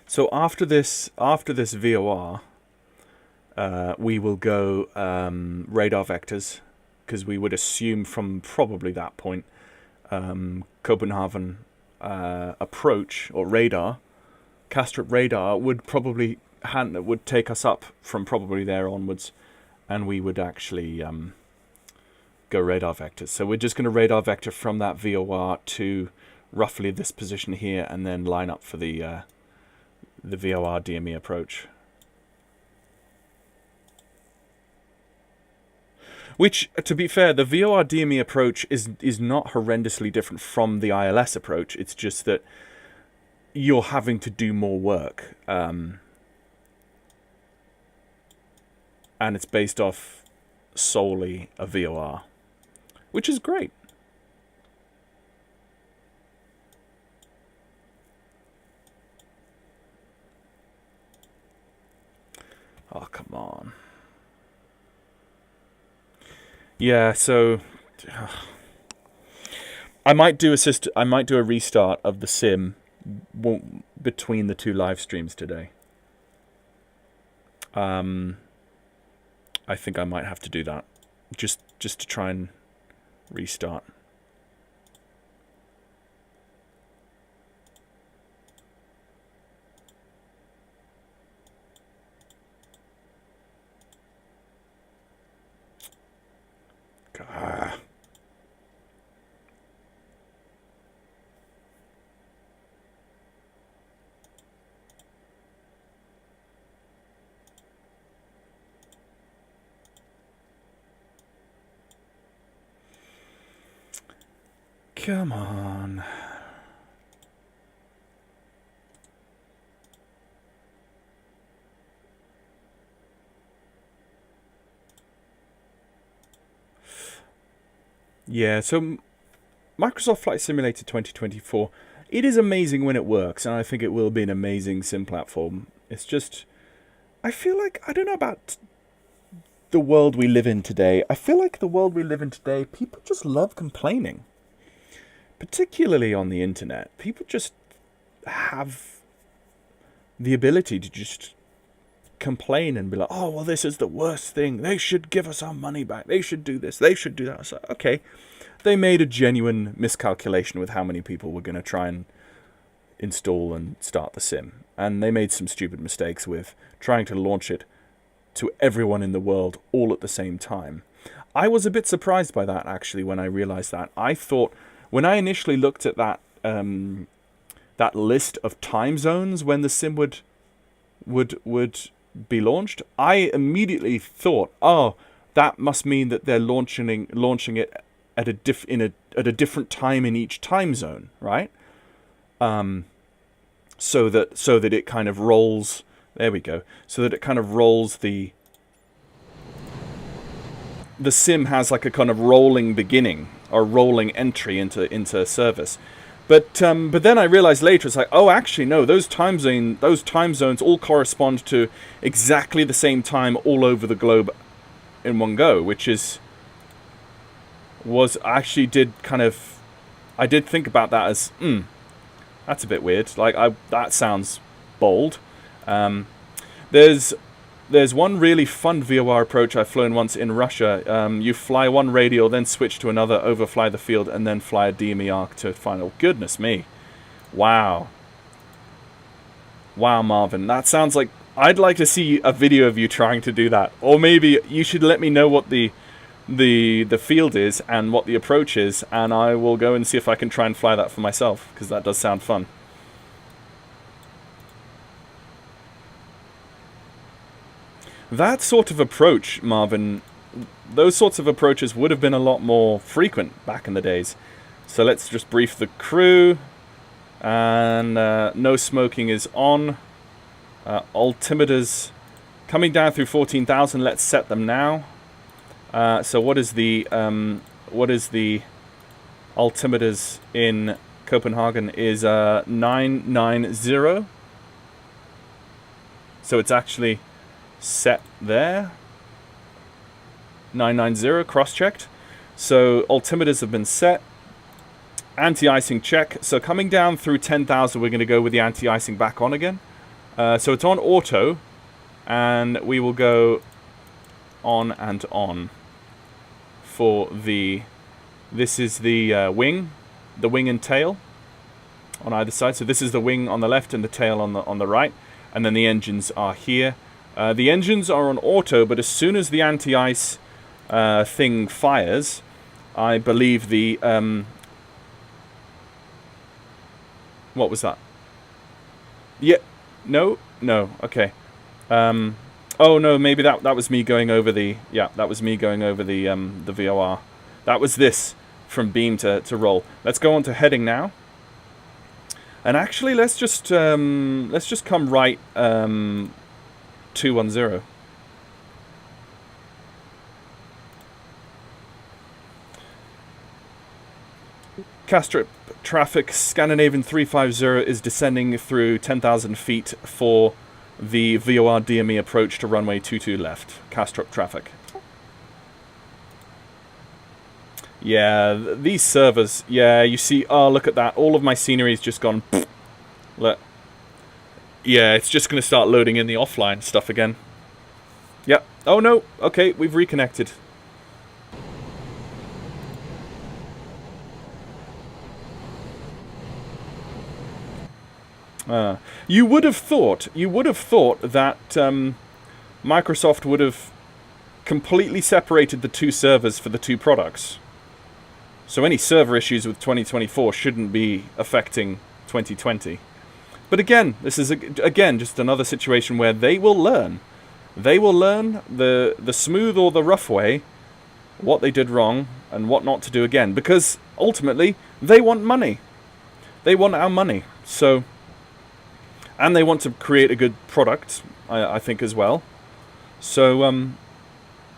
So after this VOR, we will go radar vectors, because we would assume from probably that point Copenhagen approach or radar, Kastrup radar would probably would take us up from probably there onwards, and we would actually go radar vectors. So we're just going to radar vector from that VOR to roughly this position here, and then line up for the VOR DME approach. Which, to be fair, the VOR DME approach is not horrendously different from the ILS approach. It's just that you're having to do more work. And it's based off solely a VOR, which is great. Oh, come on. Yeah, so I might do a restart of the sim between the 2 live streams today. I think I might have to do that just to try and restart. Come on. Yeah, so Microsoft Flight Simulator 2024, it is amazing when it works, and I think it will be an amazing sim platform. It's just, I feel like, I don't know about the world we live in today. I feel like the world we live in today, people just love complaining. Particularly on the internet. People just have the ability to just complain and be like, oh, well, this is the worst thing. They should give us our money back. They should do this. They should do that. So, okay. They made a genuine miscalculation with how many people were going to try and install and start the sim. And they made some stupid mistakes with trying to launch it to everyone in the world all at the same time. I was a bit surprised by that, actually, when I realized that. I thought, when I initially looked at that that list of time zones when the sim would be launched, I immediately thought, oh, that must mean that they're launching it at a different time in each time zone, right? So that it kind of rolls. There we go. So that it kind of rolls the sim has like a kind of rolling beginning or rolling entry into service. But then I realized later, it's like, oh, actually, no, those time zones all correspond to exactly the same time all over the globe in one go, which I did think about that as, that's a bit weird. Like, that sounds bold. There's one really fun VOR approach I've flown once in Russia. You fly one radial, then switch to another, overfly the field, and then fly a DME arc to final. Goodness me. Wow. Wow, Marvin. That sounds like... I'd like to see a video of you trying to do that. Or maybe you should let me know what the field is and what the approach is, and I will go and see if I can try and fly that for myself, because that does sound fun. That sort of approach, Marvin, those sorts of approaches would have been a lot more frequent back in the days. So let's just brief the crew. And no smoking is on. Altimeters coming down through 14,000. Let's set them now. So what is the altimeters in Copenhagen is 990. So it's actually set there. 990 cross-checked. So altimeters have been set. Anti-icing check. So coming down through 10,000, we're going to go with the anti-icing back on again. So it's on auto, and we will go on and on for the... This is the wing and tail on either side. So this is the wing on the left and the tail on the right, and then the engines are here. The engines are on auto, but as soon as the anti-ice thing fires, I believe the... what was that? Yeah, no, okay. Oh no, maybe that was me going over the... Yeah, that was me going over the VOR. That was this from beam to roll. Let's go on to heading now. And actually, let's just come right 210. Castrip traffic, Scandinavian 350 is descending through 10,000 feet for the VOR DME approach to runway 22 left. Castrip traffic. Yeah, these servers, yeah, you see, oh, look at that. All of my scenery's just gone... Look. Yeah, it's just going to start loading in the offline stuff again. Yep. Oh, no. Okay, we've reconnected. You would have thought that Microsoft would have completely separated the two servers for the two products. So any server issues with 2024 shouldn't be affecting 2020. But again, this is again just another situation where they will learn. They will learn the smooth or the rough way, what they did wrong and what not to do again. Because ultimately, they want money. They want our money. So, and they want to create a good product, I think, as well. So,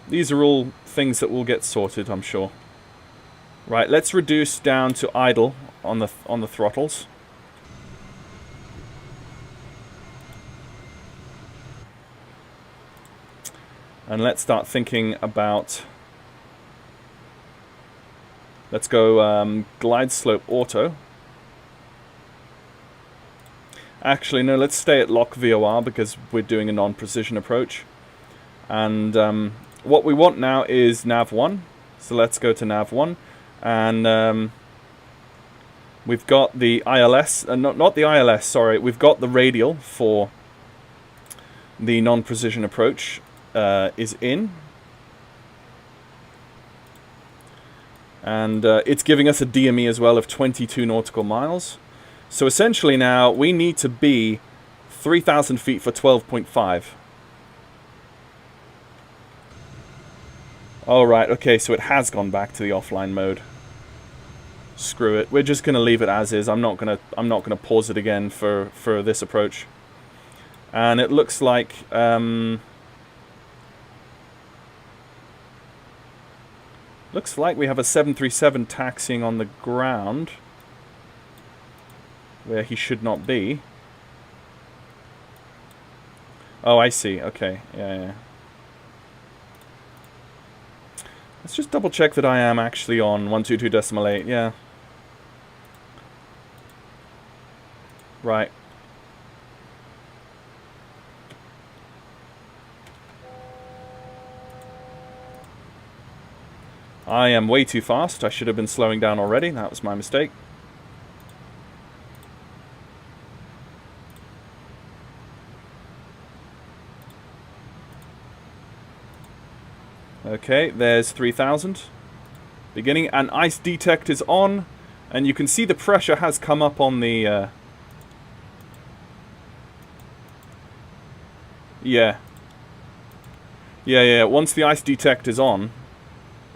these are all things that will get sorted, I'm sure. Right, let's reduce down to idle on the throttles. And let's start thinking about... Let's go glide slope auto. Actually, no, let's stay at lock VOR because we're doing a non-precision approach. And what we want now is nav1. So let's go to nav1. And we've got the ILS, not the ILS, sorry. We've got the radial for the non-precision approach is in. And it's giving us a DME as well of 22 nautical miles. So essentially now we need to be 3,000 feet for 12.5. Alright, okay, so it has gone back to the offline mode. Screw it. We're just gonna leave it as is. I'm not gonna pause it again for this approach. And it looks like we have a 737 taxiing on the ground where he should not be. Oh, I see. Okay. Yeah. Let's just double check that I am actually on 122.8. Yeah. Right. I am way too fast. I should have been slowing down already. That was my mistake. Okay, there's 3,000. Beginning, and ice detect is on. And you can see the pressure has come up on the... Yeah. Yeah. Once the ice detect is on...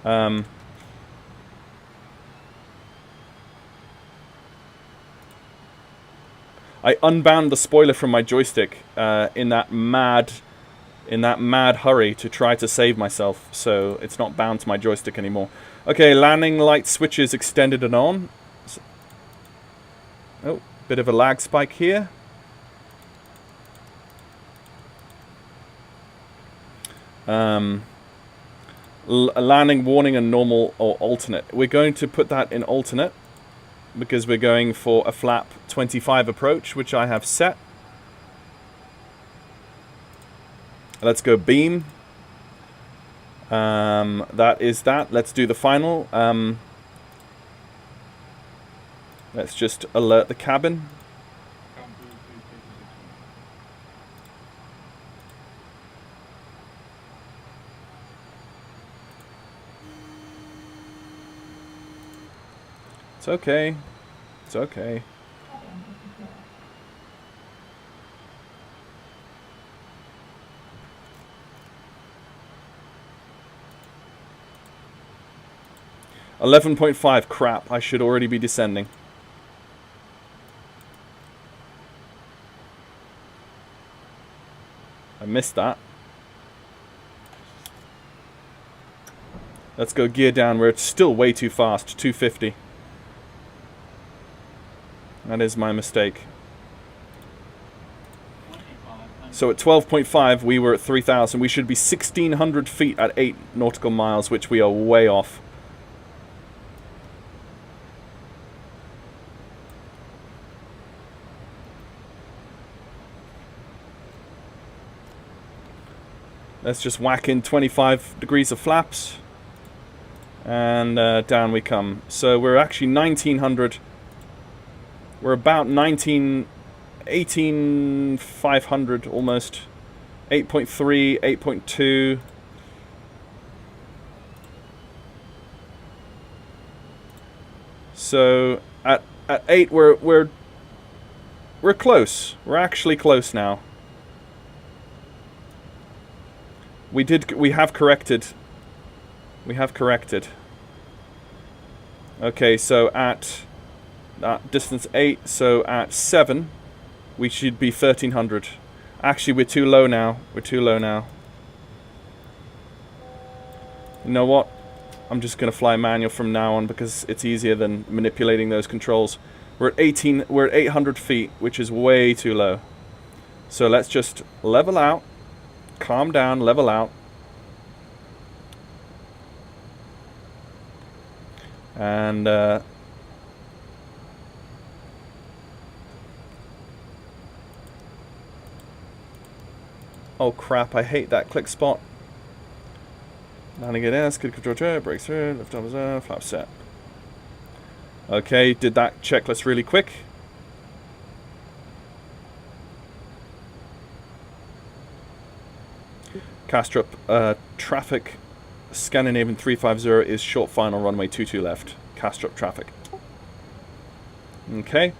I unbound the spoiler from my joystick in that mad hurry to try to save myself, so it's not bound to my joystick anymore. Okay, landing light switches extended and on. Oh, bit of a lag spike here. Landing warning and normal or alternate. We're going to put that in alternate because we're going for a flap 25 approach, which I have set. Let's go beam. That is that. Let's do the final. Let's just alert the cabin. It's okay. It's okay. $11.5. Crap. I should already be descending. I missed that. Let's go gear down. We're still way too fast. 250. That is my mistake. So at 12.5 we were at 3,000. We should be 1,600 feet at 8 nautical miles, which we are way off. Let's just whack in 25 degrees of flaps. And down we come. So we're actually 1,900... We're about 18,500 almost. 8.3, 8.2. So at 8 we're close. We're actually close now. We have corrected. We have corrected. Okay, so at Distance 8, so at 7, we should be 1300. Actually, we're too low now. We're too low now. You know what? I'm just going to fly manual from now on because it's easier than manipulating those controls. We're at 18. We're at 800 feet, which is way too low. So let's just level out, calm down, level out. And oh crap, I hate that click spot. Landing at S, good control, breaks through, lift up reserve, flap set. Okay, did that checklist really quick. Castrop, traffic, Scandinavian 350 is short final, runway 22 left. Castrop traffic. Okay,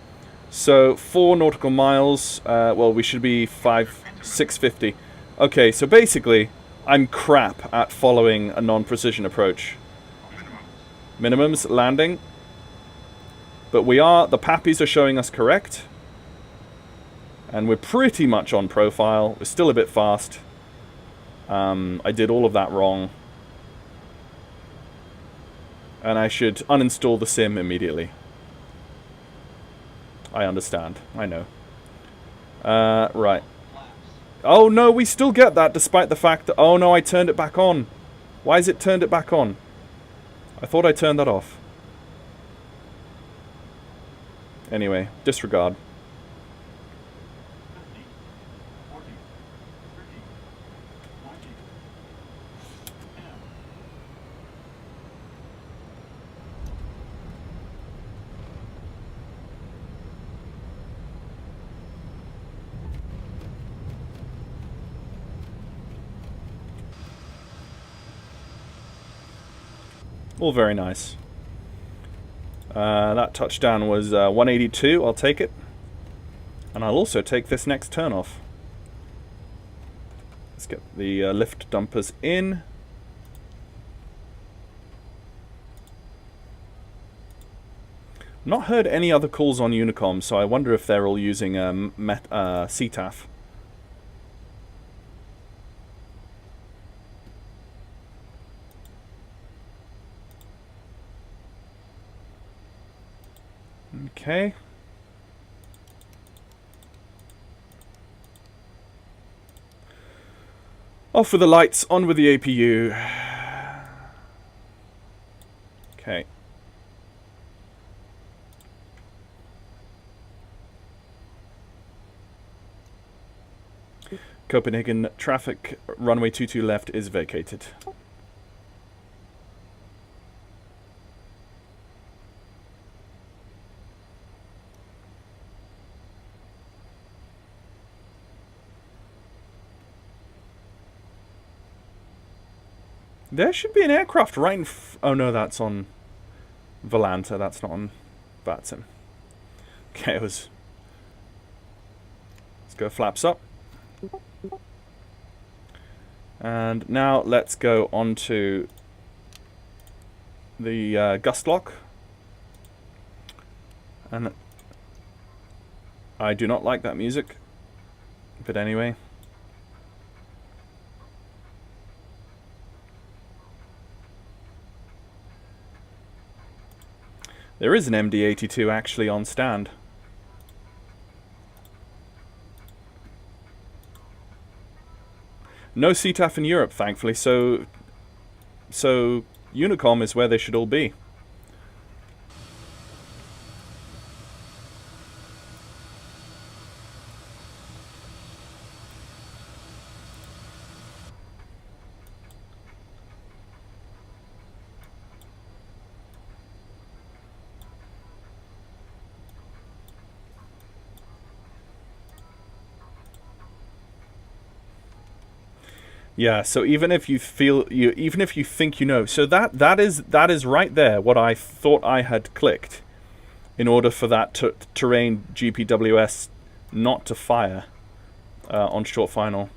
so 4 nautical miles, well we should be 650. Okay, so basically, I'm crap at following a non-precision approach. Minimums, landing. But we are, the PAPIs are showing us correct. And we're pretty much on profile. We're still a bit fast. I did all of that wrong. And I should uninstall the sim immediately. I understand. I know. Right. Oh no, we still get that despite the fact that... Oh no, I turned it back on. Why has it turned it back on? I thought I turned that off. Anyway, disregard. All very nice. That touchdown was 182. I'll take it. And I'll also take this next turn off. Let's get the lift dumpers in. Not heard any other calls on Unicom, so I wonder if they're all using CTAF. Okay. Off with the lights, on with the APU. Okay. Copenhagen traffic, runway 22 left is vacated. There should be an aircraft right in oh no, that's on Volanta, that's not on VATSIM. Okay, it was... Let's go flaps up. And now let's go on to the gust lock. And I do not like that music, but anyway. There is an MD-82 actually on stand. No CTAF in Europe, thankfully, so Unicom is where they should all be. Yeah, so even if you think you know, so that is right there what I thought I had clicked in order for that terrain GPWS not to fire on short final.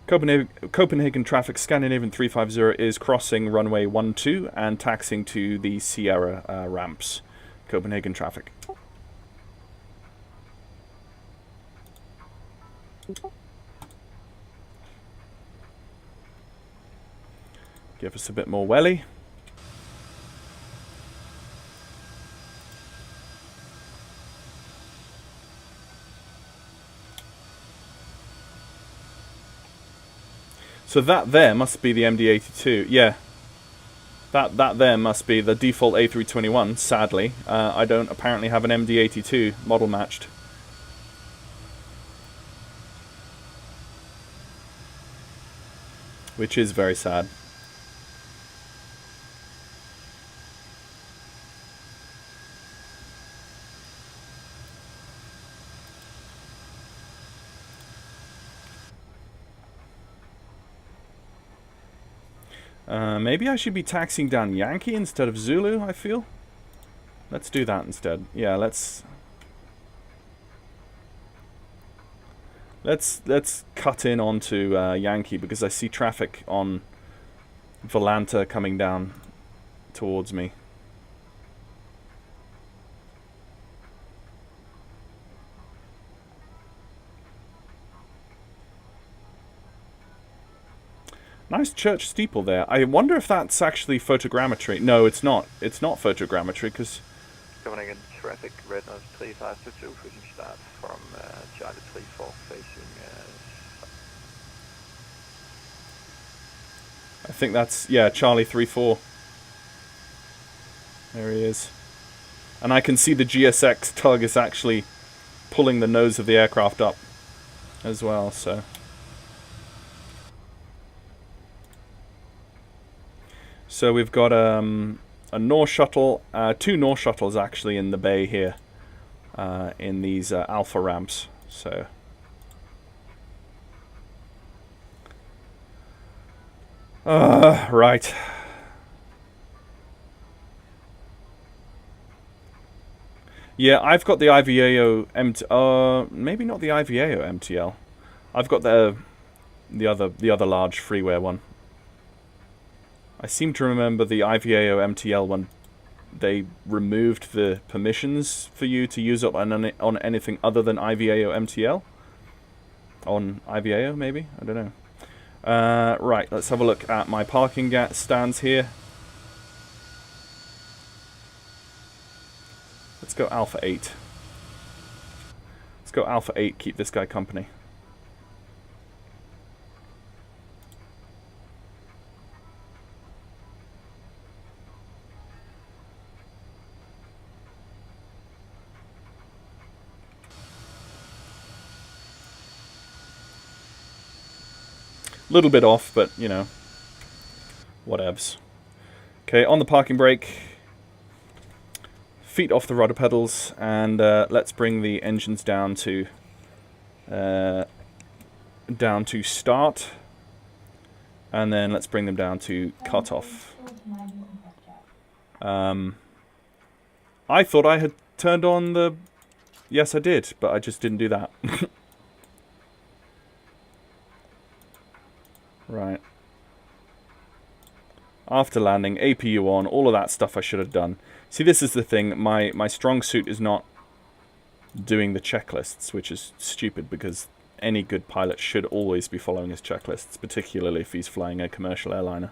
Copenhagen traffic Scandinavian 350 is crossing runway 12 and taxiing to the Sierra ramps. Copenhagen traffic. Give us a bit more welly. So that there must be the MD-82. Yeah. That there must be the default A321, sadly. I don't apparently have an MD-82 model matched. Which is very sad. Maybe I should be taxiing down Yankee instead of Zulu, I feel. Let's do that instead. Yeah, let's cut in onto Yankee because I see traffic on Volanta coming down towards me. Nice church steeple there. I wonder if that's actually photogrammetry. No, it's not. It's not photogrammetry because... Coming in traffic, red nose 3522, pushing start from Charlie 34, facing... I think that's, yeah, Charlie 34. There he is. And I can see the GSX tug is actually pulling the nose of the aircraft up as well, so... So we've got a North Shuttle, 2 North Shuttles actually in the bay here, in these alpha ramps. So right. Yeah, I've got the IVAO maybe not the IVAO MTL. I've got the other large freeware one. I seem to remember the IVAO MTL one, they removed the permissions for you to use it on anything other than IVAO MTL. On IVAO, maybe? I don't know. Right, let's have a look at my parking stands here. Let's go Alpha 8. Let's go Alpha 8, keep this guy company. Little bit off, but, you know, whatevs. Okay, on the parking brake. Feet off the rudder pedals, and let's bring the engines down to start. And then let's bring them down to cutoff. I thought I had turned on the... Yes, I did, but I just didn't do that. Right. After landing, APU on, all of that stuff I should have done. See, this is the thing, my strong suit is not doing the checklists, which is stupid because any good pilot should always be following his checklists, particularly if he's flying a commercial airliner.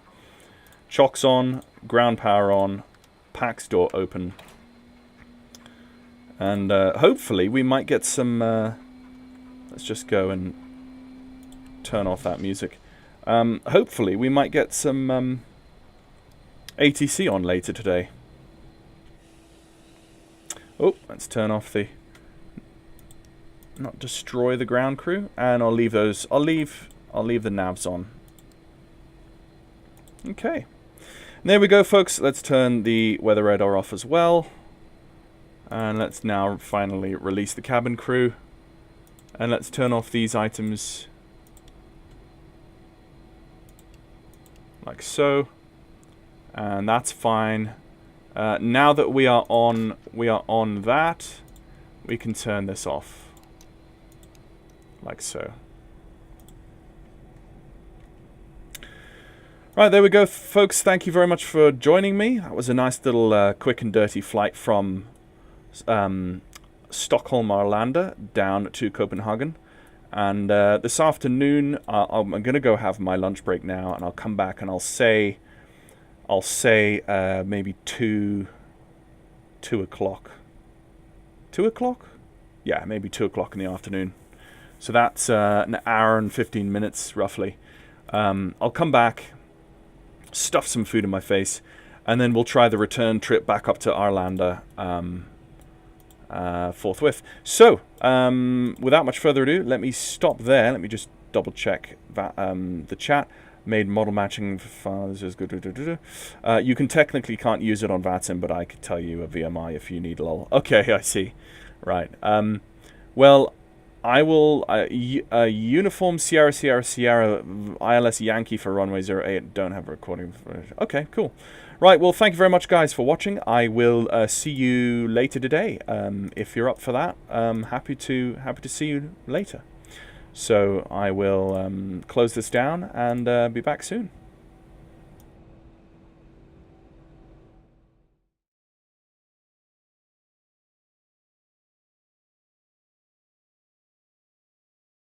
Chocks on, ground power on, PAX door open. And hopefully we might get some... let's just go and turn off that music. Hopefully we might get some ATC on later today. Oh, let's turn off the... Not destroy the ground crew, and I'll leave those... I'll leave the navs on. Okay. And there we go, folks. Let's turn the weather radar off as well. And let's now finally release the cabin crew. And let's turn off these items... like so, and that's fine. Now that we are on that, we can turn this off, like so. Right, there we go, folks. Thank you very much for joining me. That was a nice little quick and dirty flight from Stockholm Arlanda down to Copenhagen. And this afternoon, I'm going to go have my lunch break now, and I'll come back and I'll say maybe 2 o'clock. 2 o'clock? Yeah, maybe 2 o'clock in the afternoon. So that's an hour and 15 minutes, roughly. I'll come back, stuff some food in my face, and then we'll try the return trip back up to Arlanda forthwith. So, without much further ado, let me stop there. Let me just double check that, the chat. Made model matching files is good. You technically can't use it on VATSIM, but I could tell you a VMI if you need lol. Okay, I see. Right. Well, I will uniform Sierra Sierra Sierra ILS Yankee for runway 08. Don't have a recording. Okay, cool. Right, well, thank you very much, guys, for watching. I will see you later today. If you're up for that, happy to see you later. So I will close this down and be back soon.